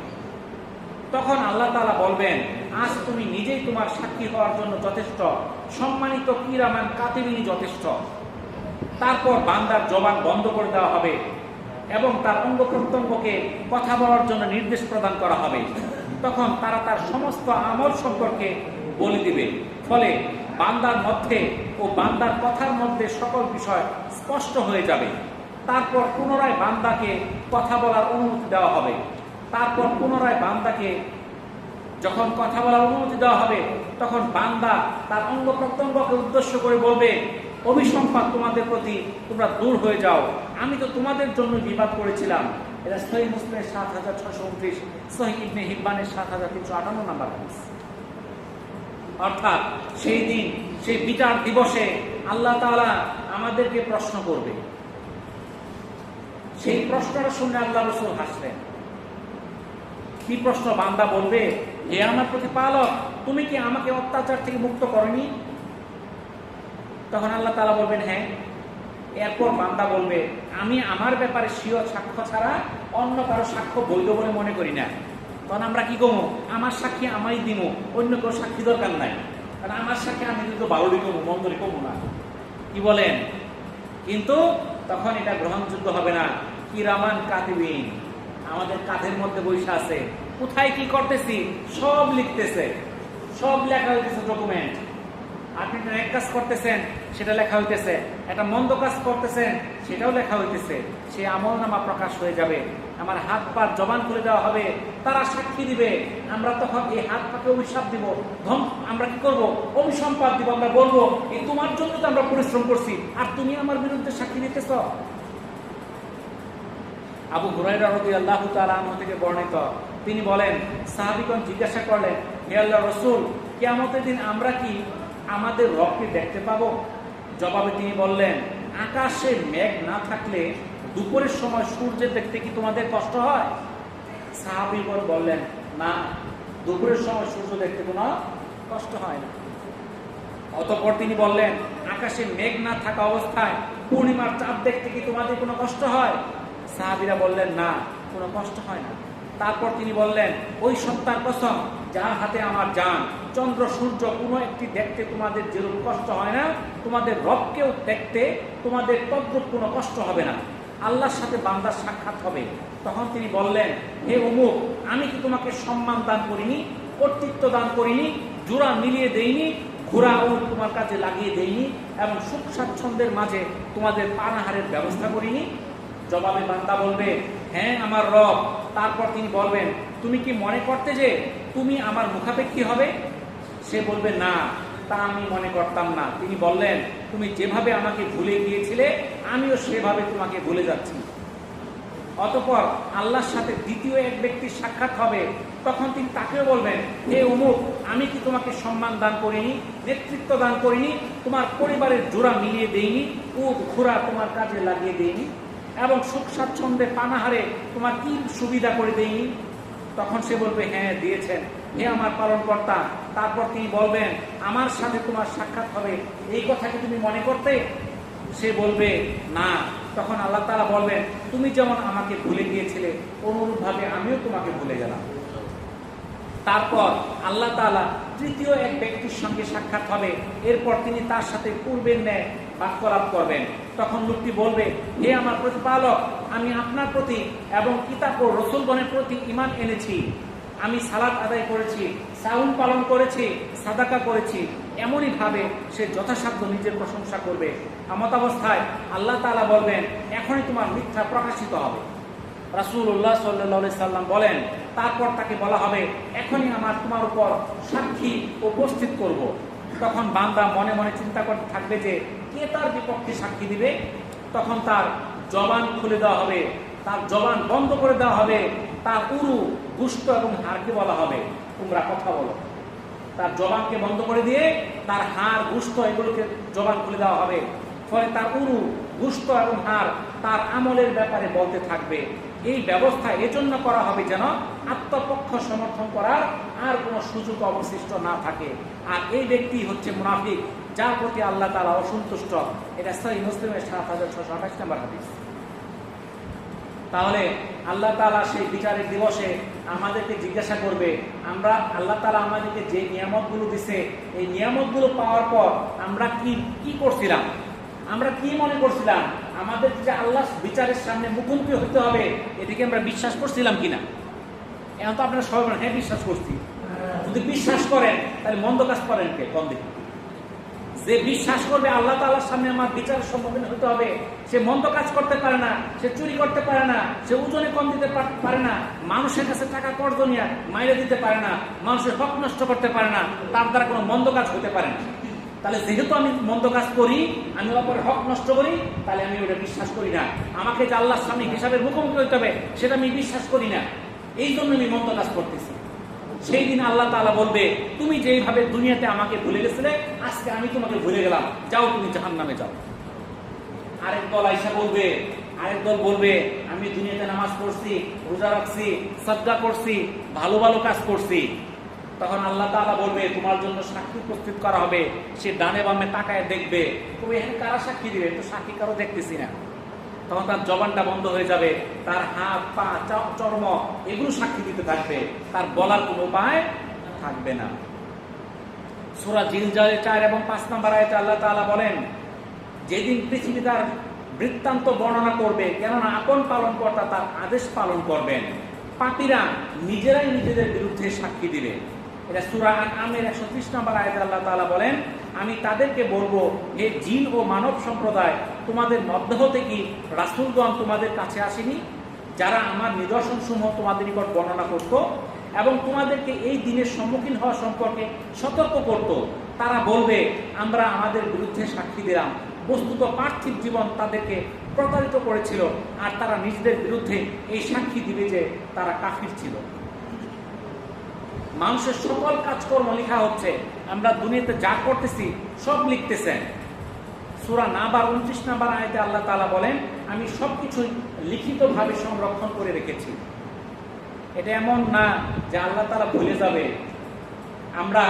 তখন আল্লাহ তাআলা বলবেন, আজ তুমি নিজেই তোমার সাক্ষী হওয়ার জন্য যথেষ্ট, সম্মানিত কিরামান কাতিবিনী যথেষ্ট। তারপর বান্দার জবান বন্ধ করে দেওয়া হবে এবং তার অঙ্গ প্রত্যঙ্গকে কথা বলার জন্য নির্দেশ প্রদান করা হবে। তখন তারা তার সমস্ত আমল সম্পর্কে বলে দিবে, ফলে বান্দার মধ্যে ও বান্দার কথার মধ্যে সকল বিষয় স্পষ্ট হয়ে যাবে। তারপর পুনরায় বান্দাকে কথা বলার অনুমতি দেওয়া হবে। তারপর পুনরায় বান্দাকে যখন কথা বলার অনুমতি দেওয়া হবে, তখন বান্দা তার অঙ্গ প্রত্যঙ্গকে উদ্দেশ্য করে বলবে, অভিসম্পাদ তোমাদের প্রতি, তোমরা দূর হয়ে যাও, আমি তো তোমাদের জন্য বিবাদ করেছিলাম। এটা সহিহ মুসলিমের ৭৬২৯, সহিহ ইবনে হিব্বানের ৭৩৫৮ নম্বর হাদিস। অর্থাৎ সেই দিন, সেই বিচার দিবসে আল্লাহ তাআলা আমাদেরকে প্রশ্ন করবে। সেই প্রশ্নটা শুনে আল্লাহ রাসূল হাসলেন। কি প্রশ্ন? বান্দা বলবে, হে আমার প্রতিপালক, তুমি কি আমাকে অত্যাচার থেকে মুক্ত করনি? তখন আল্লাহ তাআলা বলবেন, হ্যাঁ। এরপর বান্দা বলবে, আমি আমার ব্যাপারে স্বীয় সাক্ষ্য ছাড়া অন্য কারো সাক্ষ্য বৈধ বলে মনে করি না। তখন আমরা কি করবো? আমার সাক্ষী আমারই দিব, অন্য কেউ সাক্ষী দরকার নাই, কারণ আমার সাক্ষী আমি কিন্তু ভালোই কমু, মন্দরই কমু না। কি বলেন? কিন্তু তখন এটা গ্রহণযোগ্য হবে না। কিরামান কাতিবিন আমাদের কাঁধের মধ্যে বসে আছে, কোথায় কি করতেছি সব লিখতেছে, সব লেখা হইতেছে ডকুমেন্ট। আপনি একটা এক কাজ করতেছেন, সেটা লেখা হইতেছে, একটা মন্দ কাজ করতেছেন, সেটাও লেখা হইতেছে। সে আমলনামা প্রকাশ হয়ে যাবে। আমার হাত পা জবান খুলে দেওয়া হবে, তারা সাক্ষী দিবে। আমরা তখন এই হাত পাকে অভিশাপ দিব, আমরা কি করব? অভিসম্পাদ দিব। আমরা বলবো, এই তোমার জন্য তো আমরা পরিশ্রম করছি, আর তুমি আমার বিরুদ্ধে সাক্ষী দিতেছ। আবু হুরায়রা রাদিয়াল্লাহু তাআলা আনহু থেকে বর্ণিত, তিনি বলেন, সাহাবীগণ জিজ্ঞাসা করলেন, হে আল্লাহর রাসূল, কিয়ামতের দিন আমরা কি আমাদের রবকে দেখতে পাবো? জবাবে তিনি বললেন, আকাশে মেঘ না থাকলে দুপুরের সময় সূর্যের দেখতে কি তোমাদের কষ্ট হয়? সাহাবীগণ বললেন, না, দুপুরের সময় সূর্য দেখতে কোনো কষ্ট হয় না। অতঃপর তিনি বললেন, আকাশে মেঘ না থাকা অবস্থায় পূর্ণিমার চাঁদ দেখতে কি তোমাদের কোনো কষ্ট হয়? সাহাবীরা বললেন, না, কোনো কষ্ট হয় না। তারপর তিনি বললেন, ওই সত্তার কসম যার হাতে আমার জান, চন্দ্র সূর্য কোনো একটি দেখতে তোমাদের যেরূপ কষ্ট হয় না, তোমাদের রবকেও দেখতে তোমাদের তদ্রূপ কোনো কষ্ট হবে না। আল্লাহর সাথে বান্দার সাক্ষাৎ হবে। তখন তিনি বললেন, হে অমুক, আমি কি তোমাকে সম্মান দান করিনি, কর্তৃত্ব দান করিনি, জোড়া মিলিয়ে দেইনি, ঘোড়া উট তোমার কাছে লাগিয়ে দেইনি, এবং সুখ স্বাচ্ছন্দ্যের মাঝে তোমাদের পানাহারের ব্যবস্থা করিনি? জবাবে বান্দা বলবে, হ্যাঁ আমার রব। তারপর তিনি বলবেন, তুমি কি মনে করতে যে তুমি আমার মুখাপেক্ষী হবে? সে বলবে, না, তা আমি মনে করতাম না। তিনি বললেন, তুমি যেভাবে আমাকে ভুলে গিয়েছিলে আমিও সেভাবে তোমাকে ভুলে যাচ্ছি। অতঃপর আল্লাহর সাথে দ্বিতীয় এক ব্যক্তির সাক্ষাৎ হবে। তখন তিনি তাকেও বলবেন, হে অমুক, আমি কি তোমাকে সম্মান দান করিনি, নেতৃত্ব দান করিনি, তোমার পরিবারের জোড়া মিলিয়ে দেইনি, উট ঘোড়া তোমার কাজে লাগিয়ে দেইনি, এবং সুখ স্বাচ্ছন্দ্যে পানাহারে তোমার কি সুবিধা করে দেইনি? তখন সে বলবে, হ্যাঁ দিয়েছেন, হে আমার পালনকর্তা। তারপর তিনি বলবেন, আমার সাথে তোমার সাক্ষাৎ হবে, এই কথা কি তুমি মনে করতে? সে বলবে, না। তখন আল্লাহ তাআলা বলবেন, তুমি যেমন আমাকে ভুলে গিয়েছিলে অনুরূপভাবে আমিও তোমাকে ভুলে গেলাম। তারপর আল্লাহ তাআলা তৃতীয় এক ব্যক্তির সঙ্গে সাক্ষাৎ হবে। এরপর তিনি তার সাথে পূর্বের ন্যায় বাক্যলাপ করবেন। তখন লোকটি বলবে, হে আমার প্রতিপালক, আমি আপনার প্রতি এবং কিতাব ও রাসূলগণের প্রতি ঈমান এনেছি। আমি সালাত আদায় করেছি, সাওম পালন করেছি, সাদাকা করেছি। এমনই ভাবে সে যথাসাধ্য নিজের প্রশংসা করবে। এমতাবস্থায় আল্লাহ তাআলা বলবেন, এখনই তোমার মিথ্যা প্রকাশিত হবে। রাসূলুল্লাহ সাল্লাল্লাহু আলাইহি সাল্লাম বলেন, তারপর তাকে বলা হবে, এখনই আমার তোমার উপর সাক্ষী উপস্থিত করব। তখন বান্দা মনে মনে চিন্তা করতে থাকবে যে কে তার বিপক্ষে সাক্ষী দিবে। তখন তার জবান খুলে দেওয়া হবে, তার জবান বন্ধ করে দেওয়া হবে, তার উরু, গুস্ত এবং হাড়কে বলা হবে, তোমরা কথা বলো। তার জবানকে বন্ধ করে দিয়ে তার হাড়, গুস্ত এগুলোকে জবান খুলে দেওয়া হবে। ফলে তার উরু, গুস্ত এবং হাড় তার আমলের ব্যাপারে বলতে থাকবে। এই ব্যবস্থা এজন্য করা হবে যেন আত্মপক্ষ সমর্থন করার আর কোনো সুযোগ অবশিষ্ট না থাকে। আর এই ব্যক্তি হচ্ছে মুনাফিক, যার প্রতি আল্লাহ তাআলা অসন্তুষ্ট। এটা সহিহ মুসলিমের 7628 নম্বর হাদিস। তাহলে আল্লাহ তাআলা সেই বিচারের দিবসে আমাদেরকে জিজ্ঞাসা করবে, আমরা আল্লাহ তাআলা আমাদেরকে যে নিয়ামতগুলো দিছে, এই নিয়ামতগুলো পাওয়ার পর আমরা কি করছিলাম, আমরা কি মনে করছিলাম, আমাদের যে আল্লাহ বিচারের সামনে মুখোমুখি হতে হবে, এটিকে আমরা বিশ্বাস করছিলাম কিনা? এখন তো আপনারা সবাই বলেন, হ্যাঁ বিশ্বাস করছি। যদি বিশ্বাস করেন তাহলে মন্দ কাজ করেন কে? কম দেখি। যে বিশ্বাস করবে আল্লাহ তাআলার সামনে আমার বিচারের সম্মুখীন হতে হবে, সে মন্দ কাজ করতে পারে না, সে চুরি করতে পারে না, সে ওজনে কম দিতে পারে না, মানুষের কাছে টাকা কর্জ নিয়ে মাইরে দিতে পারে না, মানুষের হক নষ্ট করতে পারে না, তার দ্বারা কোনো মন্দ কাজ হতে পারে না। তাহলে যেহেতু আমি মন্দ কাজ করি, আমি অপরের হক নষ্ট করি, তাহলে আমি ওটা বিশ্বাস করি না। আমাকে যে আল্লাহর সামনে হিসাবের মুখোমুখি হতে হবে সেটা আমি বিশ্বাস করি না, এই জন্য আমি মন্দ কাজ করতেছি। সেই দিন আল্লাহ তাআলা বলবে, তুমি যেইভাবে দুনিয়াতে আমাকে ভুলে গেছিলে, আজকে আমি তোমাকে ভুলে গেলাম, যাও তুমি জাহান্নামে যাও। আরেক দল আয়েশা বলবে, আরেক দল বলবে, আমি দুনিয়াতে নামাজ পড়ছি, রোজা রাখছি, সাদকা করছি, ভালো ভালো কাজ করছি। তখন আল্লাহ তাআলা বলবে, তোমার জন্য সাক্ষী উপস্থিত করা হবে। সে ডানে বামে তাকায় দেখবে, তুমি এখানে কারা সাক্ষী দিবে? তো সাক্ষী কারো দেখতেছি না। তখন তার জবানটা বন্ধ হয়ে যাবে, তার হাত, পা, চর্ম এগুলো সাক্ষী দিতে থাকবে, তার বলার কোনো উপায় থাকবে না। সূরা জিলজালের 4 এবং 5 নম্বর আয়াতে আল্লাহ তাআলা বলেন, যেদিন পৃথিবী তার বৃত্তান্ত বর্ণনা করবে, কেননা আপন পালনকর্তা তার আদেশ পালন করবেন, পাপীরা নিজেরাই নিজেদের বিরুদ্ধে সাক্ষী দিবে। এটা সূরা আনআমের 130 নম্বর আয়াতে আল্লাহ তাআলা বলেন, আমি তাদেরকে বলবো, হে জিন ও মানব সম্প্রদায়, তোমাদের মধ্য হতে কি রাসূলগণ তোমাদের কাছে আসেনি, যারা আমার নিদর্শনসমূহ তোমাদের নিকট বর্ণনা করত এবং তোমাদেরকে এই দিনের সম্মুখীন হওয়া সম্পর্কে সতর্ক করত? তারা বলবে, আমরা আমাদের বিরুদ্ধে সাক্ষী দিলাম। বস্তুত পার্থিব জীবন তাদেরকে প্রতারিত করেছিল, আর তারা নিজেদের বিরুদ্ধে এই সাক্ষী দিবে যে তারা কাফির ছিল। মানুষের সকল কাজকর্ম লেখা হচ্ছে। আমরা দুনিয়াতে যা করতেছি সব লিখতেছেন। সূরা নাবার 29 নম্বর আয়াতে আল্লাহ তাআলা বলেন, আমি সবকিছু লিখিতভাবে সংরক্ষণ করে রেখেছি। এটা এমন না যে আল্লাহ তাআলা ভুলে যাবে। আমরা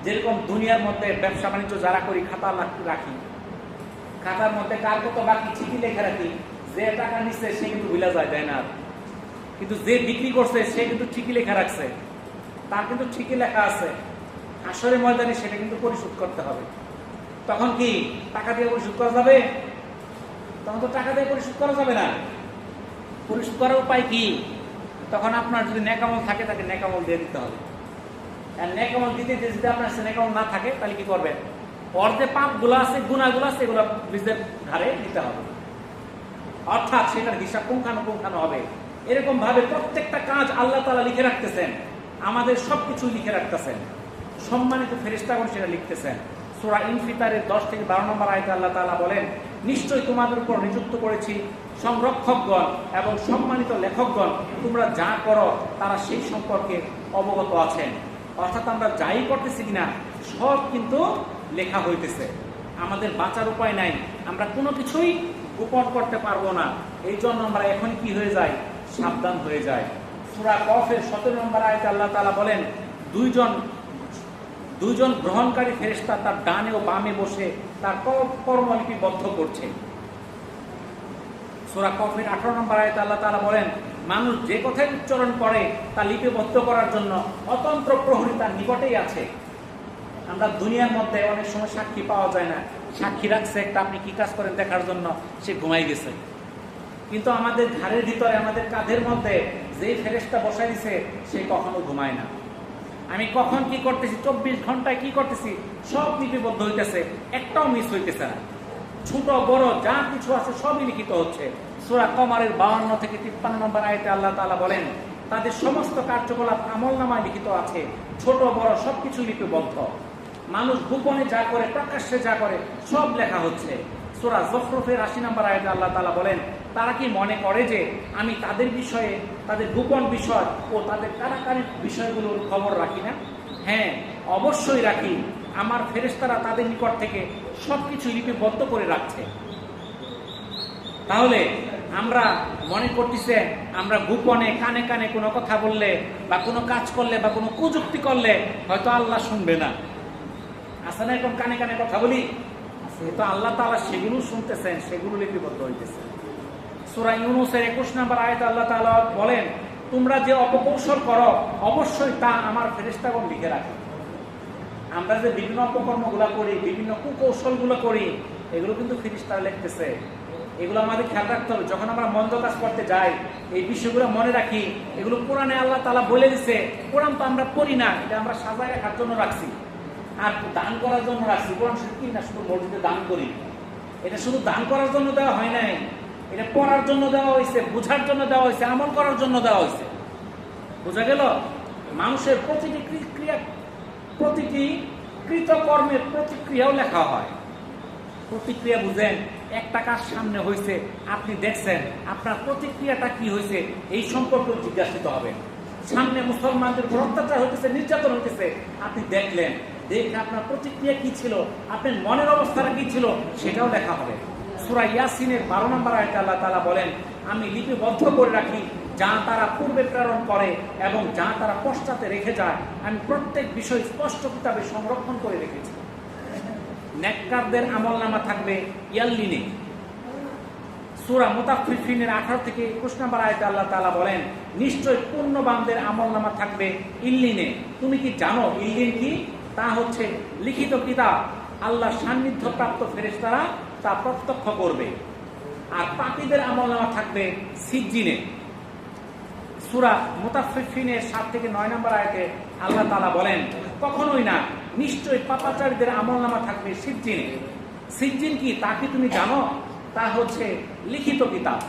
যেরকম দুনিয়ার মধ্যে ব্যবসা বাণিজ্য যারা করি, খাতা রাখি, খাতার মধ্যে কার কত বাকি চিঠি লেখা রাখি, যে টাকা নিচ্ছে সে কিন্তু ভুলে যায়, দেয় না। কিন্তু যে বিক্রি করছে সে কিন্তু ঠিকই লেখা রাখছে, তার কিন্তু ঠিকই লেখা আছে। হাসরের ময়দানে সেটা কিন্তু পরিশোধ করতে হবে। তখন কি টাকা দিয়ে পরিশোধ করা যাবে? তখন তো টাকা দিয়ে পরিশোধ করা যাবে না। পরিশোধ করার উপায় কি? তখন আপনার যদি নেকামল থাকে তাকে নেকামল দিয়ে দিতে হবে। আর নেকামল দিতে যদি আপনার নেকামল না থাকে তাহলে কি করবেন? ওর যে পাপগুলো আছে, গুনাহগুলো আছে, এগুলো নিজের ঘাড়ে নিতে হবে। অর্থাৎ সেটার হিসাব পুঙ্খানুপুঙ্খানু হবে। এরকম ভাবে প্রত্যেকটা কাজ আল্লাহ তাআলা লিখে রাখতেছেন, আমাদের সবকিছু লিখে রাখতেছেন। সম্মানিত ফেরেশতাগণ সেটা লিখতেছেন। সূরা ইনফিতারের 10 থেকে 12 নম্বর আয়াতে আল্লাহ তাআলা বলেন, নিশ্চয়ই তোমাদের উপর নিযুক্ত করেছি সংরক্ষকগণ এবং সম্মানিত লেখকগণ, তোমরা যা করো তারা সেই সম্পর্কে অবগত আছেন। অর্থাৎ আমরা যাই করতেছি কিনা সব কিন্তু লেখা হইতেছে। আমাদের বাঁচার উপায় নাই, আমরা কোনো কিছুই গোপন করতে পারবো না। এই জন্য আমরা এখন কি হয়ে যাই? সাবধান হয়ে যায়। সূরা কফের 17 নম্বর আয়াতে আল্লাহ তাআলা বলেন, দুইজন গ্রহণকারী ফেরেশতা তার ডানে ও বামে বসে তার কর্মলিপিবদ্ধ করছে। সূরা কফের 18 নম্বর আয়াতে আল্লাহ তাআলা বলেন, মানুষ যে কথাই উচ্চারণ করে তা লিপিবদ্ধ করার জন্য অতন্ত্র প্রহরী তার নিকটেই আছে। আমরা দুনিয়ার মধ্যে অনেক সময় সাক্ষী পাওয়া যায় না। সাক্ষী রাখছে একটা, আপনি কি কাজ করেন দেখার জন্য, সে ঘুমাই গেছে। কিন্তু আমাদের ঘাড়ের ভিতরে, আমাদের কাঁধের মধ্যে যে ফেরেশতা বসাই দিছে সে কখনো ঘুমায় না। আমি কখন কি করতেছি, 24 ঘন্টায় কি করতেছি, সব লিপিবদ্ধ হইতেছে, একটাও মিস হইতেছে না। ছোট বড় যা কিছু আছে সবই লিখিত হচ্ছে। সূরা কমারের 52 থেকে 53 নম্বর আয়াতে আল্লাহ তাআলা বলেন, তাদের সমস্ত কার্যকলাপ আমলনামায় লিখিত আছে, ছোট বড় সবকিছু লিপিবদ্ধ। মানুষ গোপনে যা করে, প্রকাশ্যে যা করে, সব লেখা হচ্ছে। সূরা যুখরুফের 80 নম্বর আয়াতে আল্লাহ তাআলা বলেন, তারা কি মনে করে যে আমি তাদের বিষয়ে, তাদের গোপন বিষয় ও তাদের কারাকারি বিষয়গুলোর খবর রাখি না? হ্যাঁ, অবশ্যই রাখি। আমার ফেরেশতারা তাদের নিকট থেকে সবকিছু লিপিবদ্ধ করে রাখছে। তাহলে আমরা মনে করতেছে আমরা গোপনে কানে কানে কোনো কথা বললে বা কোনো কাজ করলে বা কোনো কুযুক্তি করলে হয়তো আল্লাহ শুনবে না। আসলে এখন কানে কানে কথা বলি, তো আল্লাহ তাআলা সেগুলো শুনতেছেন, সেগুলো লিপিবদ্ধ হইতেছে। সূরা ইউনূসের 21 নম্বর আয়াতে আল্লাহ তাআলা বলেন, তোমরা যে অপকৌশল করো অবশ্যই তা আমার ফেরেশতাগণ লিখে রাখে। আমরা যে বিভিন্ন অপকর্মগুলো করি, বিভিন্ন কুকৌশলগুলো করি, এগুলো কিন্তু ফেরেশতারা লিখতেছে। এগুলো আমাদের খেয়াল রাখতে হবে। যখন আমরা মন্দ কাজ করতে যাই, এই বিষয়গুলো মনে রাখি। এগুলো কোরআনে আল্লাহ তাআলা বলে দিছে। কোরআন তো আমরা পড়ি না, এটা আমরা সাজায় রাখার জন্য রাখছি আর দান করার জন্য রাখছি। কোরআন শরীফ কি না শুধু মসজিদে দান করি, এটা শুধু দান করার জন্য দেওয়া হয় নাই, এটা পড়ার জন্য দেওয়া হয়েছে, বোঝার জন্য দেওয়া হয়েছে, আমল করার জন্য দেওয়া হয়েছে। বোঝা গেল? মানুষের প্রতিটি কৃতকর্মের প্রতিক্রিয়াও লেখা হয়। প্রতিক্রিয়া বুঝেন, একটা কাজ সামনে হয়েছে, আপনি দেখছেন, আপনার প্রতিক্রিয়াটা কি হয়েছে এই সম্পর্কে জিজ্ঞাসিত হবে। সামনে মুসলমানদের উপর অত্যাচার হইতেছে, নির্যাতন হইতেছে, আপনি দেখলেন, দেখে আপনার প্রতিক্রিয়া কি ছিল, আপনার মনের অবস্থাটা কি ছিল, সেটাও লেখা হবে। সূরা ইয়াসিনের 12 নম্বর আয়াতে আল্লাহ তাআলা বলেন, আমি লিপিবদ্ধ করে রাখি যা তারা পূর্বে প্রেরণ করে এবং যা তারা পশ্চাতে রেখে যায়। আমি প্রত্যেক বিষয় স্পষ্ট কিতাবে সংরক্ষণ করে রেখেছি। নেককারদের আমলনামা থাকবে ইয়াল্লিনে। সূরা মুতাফফিফিনের 18 থেকে 21 নম্বর আয়াতে আল্লাহ তাআলা বলেন, নিশ্চয় পুণ্যবানদের আমলনামা থাকবে ইল্লিনে। তুমি কি জানো ইল্লিন কি? তা হচ্ছে লিখিত কিতাব। আল্লাহর সান্নিধ্য প্রাপ্ত ফেরেশতারা তা প্রত্যক্ষ করবে। আর পাপীদের আমলনামা থাকবে সিজ্জিনে। সূরা মুতাফফিফিনের 7 থেকে 9 নম্বর আয়াতে আল্লাহ তাআলা বলেন, কখনোই না, নিশ্চয়ই পাপাচারীদের আমলনামা থাকবে সিজ্জিনে। সিজ্জিন কি তা কি তুমি জানো? তা হচ্ছে লিখিত কিতাব।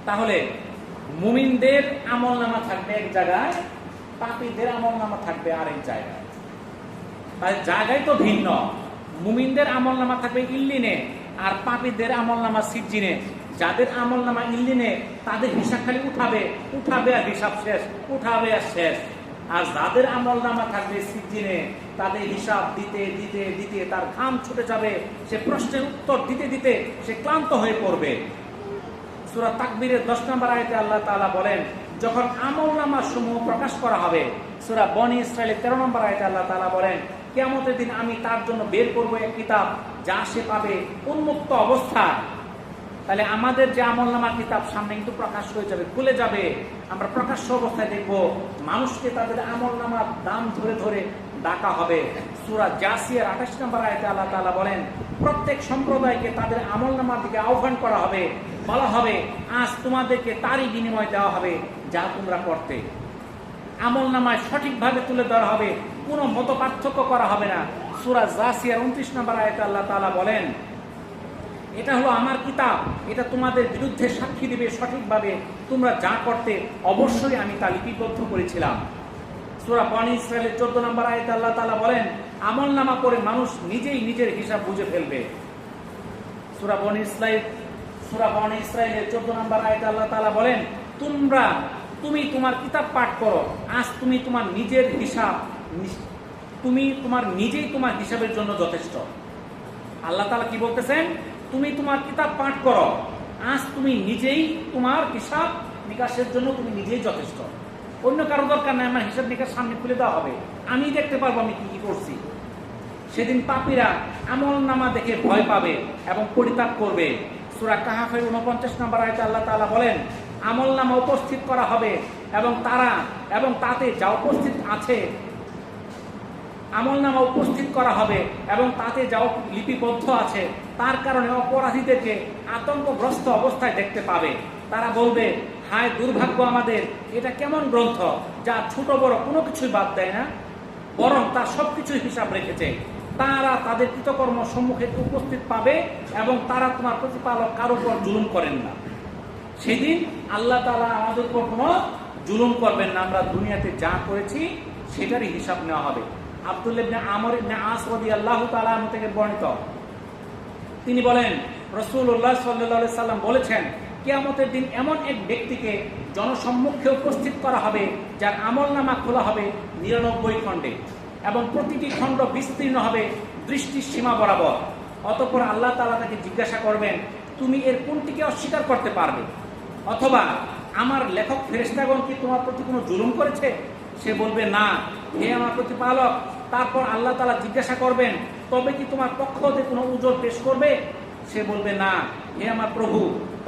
তাহলে মুমিনদের আমলনামা থাকবে এক জায়গায়, পাপীদের আমলনামা থাকবে আরেক জায়গায়। তাই জায়গায় তো ভিন্ন। মুমিনদের আমলনামা থাকবে ইল্লিনে, আর পাপীদের আমলনামা সিজ্জিনে। যাদের আমলনামা ইল্লিনে তাদের হিসাব খালি উঠাবে আর হিসাব শেষ, উঠাবে আর শেষ। আর যাদের আমলনামা থাকবে সিজ্জিনে তাদের হিসাব দিতে দিতে দিতে তার ঘাম ছুটে যাবে, সে প্রশ্নের উত্তর দিতে দিতে সে ক্লান্ত হয়ে পড়বে। সূরা তাকবীরের 10 নম্বর আয়াতে আল্লাহ তাআলা বলেন, যখন আমলনামা সমূহ প্রকাশ করা হবে। সূরা বনী ইসরাঈলের 13 নম্বর আয়াতে আল্লাহ তাআলা বলেন, কিয়ামতের দিন আমি তার জন্য বের করব এক কিতাব যা সে পাবে উন্মুক্ত অবস্থায়। তাহলে আমাদের যে আমলনামার কিতাব সামনে কিন্তু প্রকাশ হয়ে যাবে, খুলে যাবে। আমরা প্রকাশ্য অবস্থায় দেখব, মানুষকে তাদের আমলনামার দাম ধরে ধরে ডাকা হবে। সূরা জাসিয়ার 28 নম্বর আয়াতে আল্লাহ তাআলা বলেন, প্রত্যেক সম্প্রদায়কে তাদের আমলনামার দিকে আহ্বান করা হবে, বলা হবে আজ তোমাদেরকে তারই বিনিময় দেওয়া হবে যা তোমরা করতে। আমলনামায় সঠিকভাবে তুলে ধরা হবে, কোনো মত পার্থক্য করা হবে না। সূরা জাসিয়ার 29 নম্বর আয়াতে আল্লাহ তাআলা বলেন, এটা হলো আমার কিতাব, এটা তোমাদের বিরুদ্ধে সাক্ষী দিবে সঠিকভাবে তোমরা যা করতে, অবশ্যই আমি তা লিপিবদ্ধ করেছিলাম। সূরা বনী ইসরাঈলের 14 নম্বর আয়াতে আল্লাহ তাআলা বলেন, আমলনামা পড়ে মানুষ নিজেই নিজের হিসাব বুঝে ফেলবে। সূরা বনী ইসরাঈলের 14 নম্বর আয়াতে আল্লাহ তাআলা বলেন, তুমি তোমার কিতাব পাঠ করো, আজ তুমি তোমার নিজেই তোমার হিসাবের জন্য যথেষ্ট। আল্লাহ তাআলা কি বলতেছেন? তুমি তোমার কিতাব পাঠ করো, আজ তুমি নিজেই তোমার হিসাব নিকাশের জন্য তুমি নিজেই যথেষ্ট। অন্য কারো দরকার নাই, আমার হিসাব নিকাশ সামনে খুলে দেওয়া হবে, আমি দেখতে পারবো আমি কি কি করছি। সেদিন পাপীরা আমলনামা দেখে ভয় পাবে এবং পরিত্যাগ করবে। সূরা কাহাফের 49 নম্বর আয়াতে আল্লাহ তাআলা বলেন, আমলনামা উপস্থিত করা হবে এবং তাতে যা উপস্থিত আছে, আমলনামা উপস্থিত করা হবে এবং তাতে যা লিপিবদ্ধ আছে তার কারণে অপরাধীদেরকে আতঙ্কগ্রস্ত অবস্থায় দেখতে পাবে। তারা বলবে, হায় দুর্ভাগ্য আমাদের, এটা কেমন গ্রন্থ যা ছোট বড় কোনো কিছুই বাদ দেয় না, বরং তার সবকিছুই হিসাব রেখেছে। তারা তাদের কৃতকর্ম সম্মুখে উপস্থিত পাবে এবং তারা তোমার প্রতিপালক কারো উপর জুলুম করেন না। সেদিন আল্লাহ তাআলা আমাদের উপর কোনো জুলুম করবেন না, আমরা দুনিয়াতে যা করেছি সেটারই হিসাব নেওয়া হবে। আব্দুল্লাহ ইবনে আমর ইবনে আস রাদিয়াল্লাহু তাআলা আনহু থেকে বর্ণিত, তিনি বলেন, রাসূলুল্লাহ সাল্লাল্লাহু আলাইহি সাল্লাম বলেছেন, কিয়ামতের দিন এমন এক ব্যক্তিকে জনসম্মুখে উপস্থিত করা হবে যার আমলনামা খোলা হবে 99 খণ্ডে এবং প্রতিটি খণ্ড বিস্তীর্ণ হবে দৃষ্টির সীমা বরাবর। অতঃপর আল্লাহ তাআলা তাকে জিজ্ঞাসা করবেন, তুমি এর কোনটিকে অস্বীকার করতে পারবে? অথবা আমার লেখক ফেরেশতাগণ কি তোমার প্রতি কোনো জুলুম করেছে? সে বলবে, না হে আমার প্রতিপালক। তারপর আল্লাহ তাআলা জিজ্ঞাসা করবেন, তবে কি তোমার পক্ষ হতে কোনো উজর পেশ করবে? সে বলবে, না হে আমার প্রভু।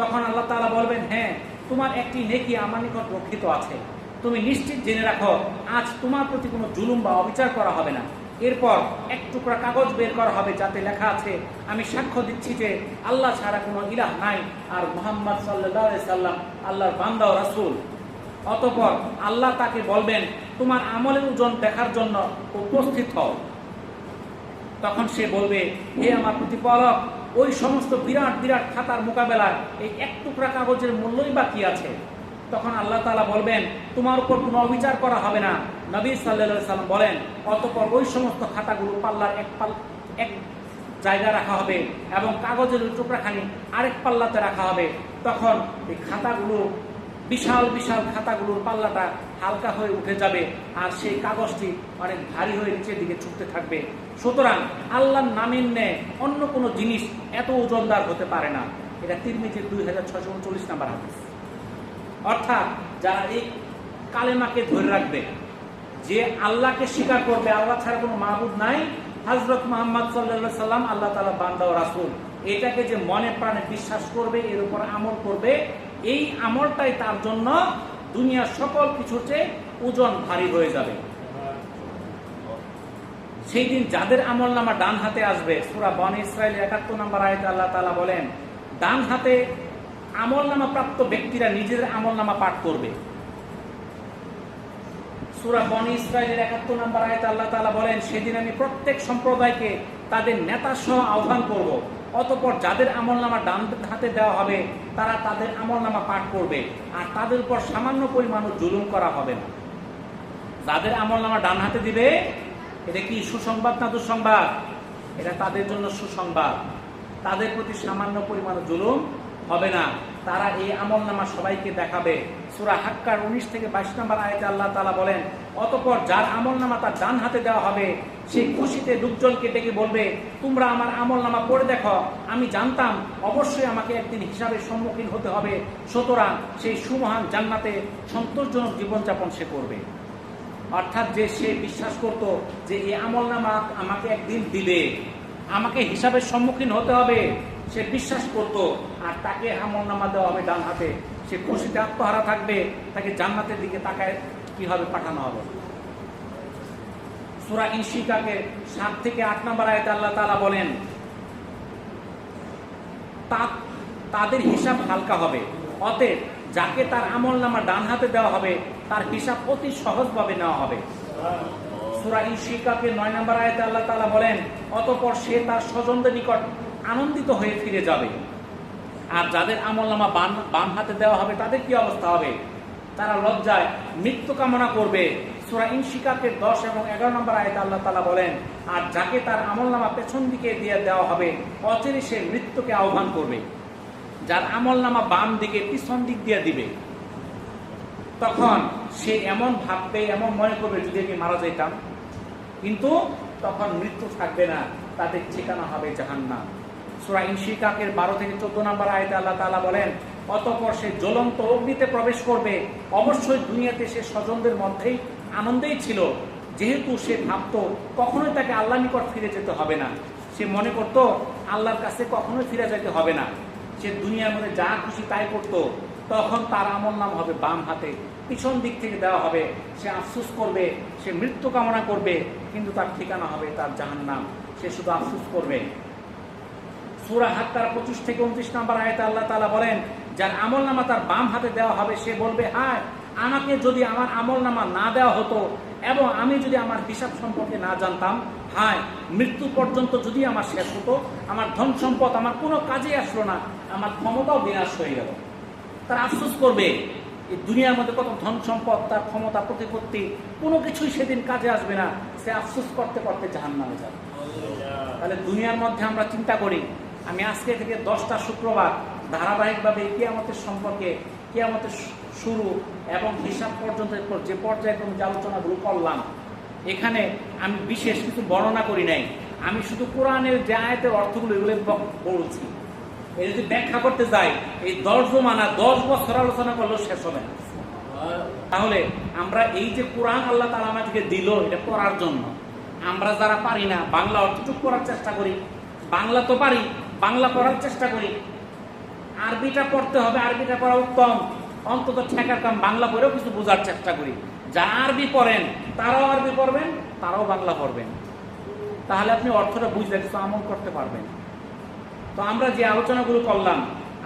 তখন আল্লাহ তাআলা বলবেন, হ্যাঁ, তোমার একটি নেকি আমার নিকট রক্ষিত আছে, তুমি নিশ্চিত জেনে রাখো আজ তোমার প্রতি কোনো জুলুম বা অবিচার করা হবে না। এরপর এক টুকরা কাগজ বের করা হবে যাতে লেখা আছে, আমি সাক্ষ্য দিচ্ছি যে আল্লাহ ছাড়া কোনো ইলাহ নাই আর মুহাম্মদ সাল্লাল্লাহু আলাইহি সাল্লাম আল্লাহর বান্দা ও রাসূল। অতঃপর আল্লাহ তাকে বলবেন, তোমার আমলের ওজন দেখার জন্য উপস্থিত হও। তখন সে বলবে, হে আমার প্রতিপালক, ওই সমস্ত বিরাট বিরাট খাতার মোকাবেলায় এই এক টুকরা কাগজের মূল্যই বা কি আছে? তখন আল্লাহ তাআলা বলবেন, তোমার উপর কোনো অবিচার করা হবে না। নবী সাল্লাল্লাহু আলাইহি সাল্লাম বলেন, অতঃপর ওই সমস্ত খাতাগুলো পাল্লার এক জায়গায় রাখা হবে এবং কাগজের টুকরাখানি আরেক পাল্লাতে রাখা হবে। তখন এই খাতাগুলো, বিশাল বিশাল খাতাগুলোর পাল্লাটা হালকা হয়ে উঠে যাবে আর সেই কাগজটি অনেক ভারী হয়ে নিচের দিকে ছুটতে থাকবে। সুতরাং আল্লাহর নামের ন্যায় অন্য কোনো জিনিস এত ওজনদার হতে পারে না। এটা তিরমিজির 2639 নম্বর হাদিস। অর্থাৎ যারা এই কালেমাকে ধরে রাখবে, যে আল্লাহকে স্বীকার করবে আল্লাহ ছাড়া কোনো মাবুদ নাই, হযরত মুহাম্মদ সাল্লাল্লাহু আলাইহি সাল্লাম আল্লাহ তাআলার বান্দা ও রাসূল, এটাকে যে মনে প্রাণে বিশ্বাস করবে, এর উপর আমল করবে, এই আমলটাই তার জন্য দুনিয়ার সকল কিছুর চেয়ে ওজন ভারী হয়ে যাবে। সেই দিন যাদের আমলনামা ডান হাতে আসবে, সূরা বনী ইসরাঈল 71 নম্বর আয়াতে আল্লাহ তাআলা বলেন, ডান হাতে আমলনামা প্রাপ্ত ব্যক্তিরা নিজেদের আমলনামা পাঠ করবে। সূরা বনী ইসরাঈলের 71 নম্বর আয়াতে আল্লাহ তাআলা বলেন, সেদিন আমি প্রত্যেক সম্প্রদায়কে তাদের নেতা সহ আহ্বান করব। অতঃপর যাদের আমলনামা ডান হাতে দেওয়া হবে তারা তাদের আমলনামা পাঠ করবে আর তাদের উপর সামান্য পরিমাণও জুলুম করা হবে না। যাদের আমলনামা ডান হাতে দিবে, এটা কি সুসংবাদ না দুঃসংবাদ? এটা তাদের জন্য সুসংবাদ। তাদের প্রতি সামান্য পরিমাণ জুলুম হবে না। তারা এই আমলনামা সবাইকে দেখাবে। সূরা হাক্কার 19 থেকে 22 নম্বর আয়াতে আল্লাহ তাআলা বলেন, অতঃপর যার আমলনামা তার ডান হাতে দেওয়া হবে সে খুশিতে লোকজনকে ডেকে বলবে, তোমরা আমার আমলনামা পড়ে দেখো, আমি জানতাম অবশ্যই আমাকে একদিন হিসাবের সম্মুখীন হতে হবে, সুতরাং সেই সুমহান জান্নাতে সন্তোষজনক জীবনযাপন সে করবে। অর্থাৎ যে সে বিশ্বাস করত যে এই আমলনামা আমাকে একদিন দিবে, আমাকে হিসাবের সম্মুখীন হতে হবে, সে বিশ্বাস করত, আর তাকে আমলনামা দেওয়া হবে ডান হাতে, সে খুশিতে আত্মহারা থাকবে, তাকে জান্নাতের দিকে তাকায় কি হবে, পাঠানো হবে। সূরা ইনশিকাকের 7 থেকে 8 নম্বর আয়াতে আল্লাহ তাআলা বলেন, তাদের হিসাব হালকা হবে, অতএব যাকে তার আমলনামা ডান হাতে দেওয়া হবে তার হিসাব অতি সহজভাবে নেওয়া হবে। সূরা ইনশিকাকের 9 নম্বর আয়াতে আল্লাহ তাআলা বলেন, অতঃপর সে তার স্বজনদের নিকট আনন্দিত হয়ে ফিরে যাবে। আর যাদের আমলনামা বাম হাতে দেওয়া হবে তাদের কি অবস্থা হবে? তারা লজ্জায় মৃত্যু কামনা করবে। সূরা ইনশিকাকের 10 এবং 11 নম্বর আয়াতে আল্লাহ তাআলা বলেন, আর যাকে তার আমলনামা পেছন দিকে দিয়ে দেওয়া হবে অচিরে সে মৃত্যুকে আহ্বান করবে। যার আমলনামা বাম দিকে পিছন দিক দিয়ে দিবে, তখন সে এমন ভাববে, এমন মনে করবে যদি আমি মারা যাইতাম, কিন্তু তখন মৃত্যু থাকবে না, তাদের ঠিকানা হবে জাহান্নাম। সূরা ইনশিকাকের 12 থেকে 14 নম্বর আয়াতে আল্লাহ তাআলা বলেন, অতঃপর সে জ্বলন্ত অগ্নিতে প্রবেশ করবে। অবশ্যই দুনিয়াতে সে স্বজনদের মধ্যেই আনন্দেই ছিল, যেহেতু সে ভাবতো কখনোই তাকে আল্লাহর নিকট ফিরে যেতে হবে না। সে মনে করত আল্লাহর কাছে কখনোই ফিরে যেতে হবে না, সে দুনিয়ার মধ্যে যা খুশি তাই করতো। তখন তার আমলনাম হবে বাম হাতে, পিছন দিক থেকে দেওয়া হবে। সে আফসোস করবে, সে মৃত্যু কামনা করবে, কিন্তু তার ঠিকানা হবে তার জাহান্নাম। সে শুধু আফসোস করবে। সূরা হাক্কার 25 থেকে 29 নম্বর আয়াতে আল্লাহ তাআলা বলেন, যার আমলনামা তার বাম হাতে দেওয়া হবে সে বলবে, হায় আমাকে যদি আমার আমলনামা না দেওয়া হতো এবং আমি যদি আমার হিসাব সম্পর্কে না জানতাম, হায় মৃত্যু পর্যন্ত যদি আমার শেষ হতো, আমার ধন সম্পদ আমার কোনো কাজে আসলো না, আমার ক্ষমতাও বিনাশ হয়ে গেল। তার আফসোস করবে। এই দুনিয়ার মধ্যে কত ধন সম্পদ, তার ক্ষমতা, প্রতিপত্তি, কোনো কিছুই সেদিন কাজে আসবে না। সে আফসোস করতে করতে জাহান্নামে যাবে। তাহলে দুনিয়ার মধ্যে আমরা চিন্তা করি, আমি আজকে থেকে 10টা শুক্রবার ধারাবাহিকভাবে কিয়ামতের সম্পর্কে, কিয়ামতের শুরু এবং হিসাব পর্যন্ত যে পর্যায়ক্রমে যে আলোচনাগুলো করলাম, এখানে আমি বিশেষ কিছু বর্ণনা করি নাই। আমি শুধু কোরআনের যে আয়াতের অর্থগুলো এগুলো বলছি। এই যদি ব্যাখ্যা করতে যাই, এই 10 জমানা 10 বছর আলোচনা করলেও শেষ হবে না। তাহলে আমরা এই যে কোরআন আল্লাহ তাআলা আমাদেরকে দিল, এটা পড়ার জন্য। আমরা যারা পারি না, বাংলা অর্থটুকু পড়ার চেষ্টা করি। বাংলা তো পারি, বাংলা পড়ার চেষ্টা করি। আরবিটা পড়তে হবে, আরবিটা পড়া উত্তম। অন্তত ঠেকার কাম বাংলা পড়েও কিছু বোঝার চেষ্টা করি। যারা আরবি পড়েন তারাও আরবি পড়বেন, তারাও বাংলা পড়বেন। তাহলে আপনি অর্থটা বুঝলে কিছু আমল করতে পারবেন। তো আমরা যে আলোচনাগুলো করলাম,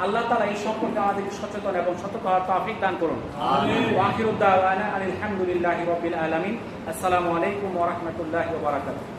আল্লাহ তাআলা এই সম্পর্কে আমাদেরকে সচেতন এবং সতর্ক হওয়ার তৌফিক দান করুন। আমিন। ওয়া আখিরু দাওয়ানা আলহামদুলিল্লাহি রাব্বিল আলামিন। আসসালামু আলাইকুম ওয়া রাহমাতুল্লাহি ওয়া বারাকাতুহু।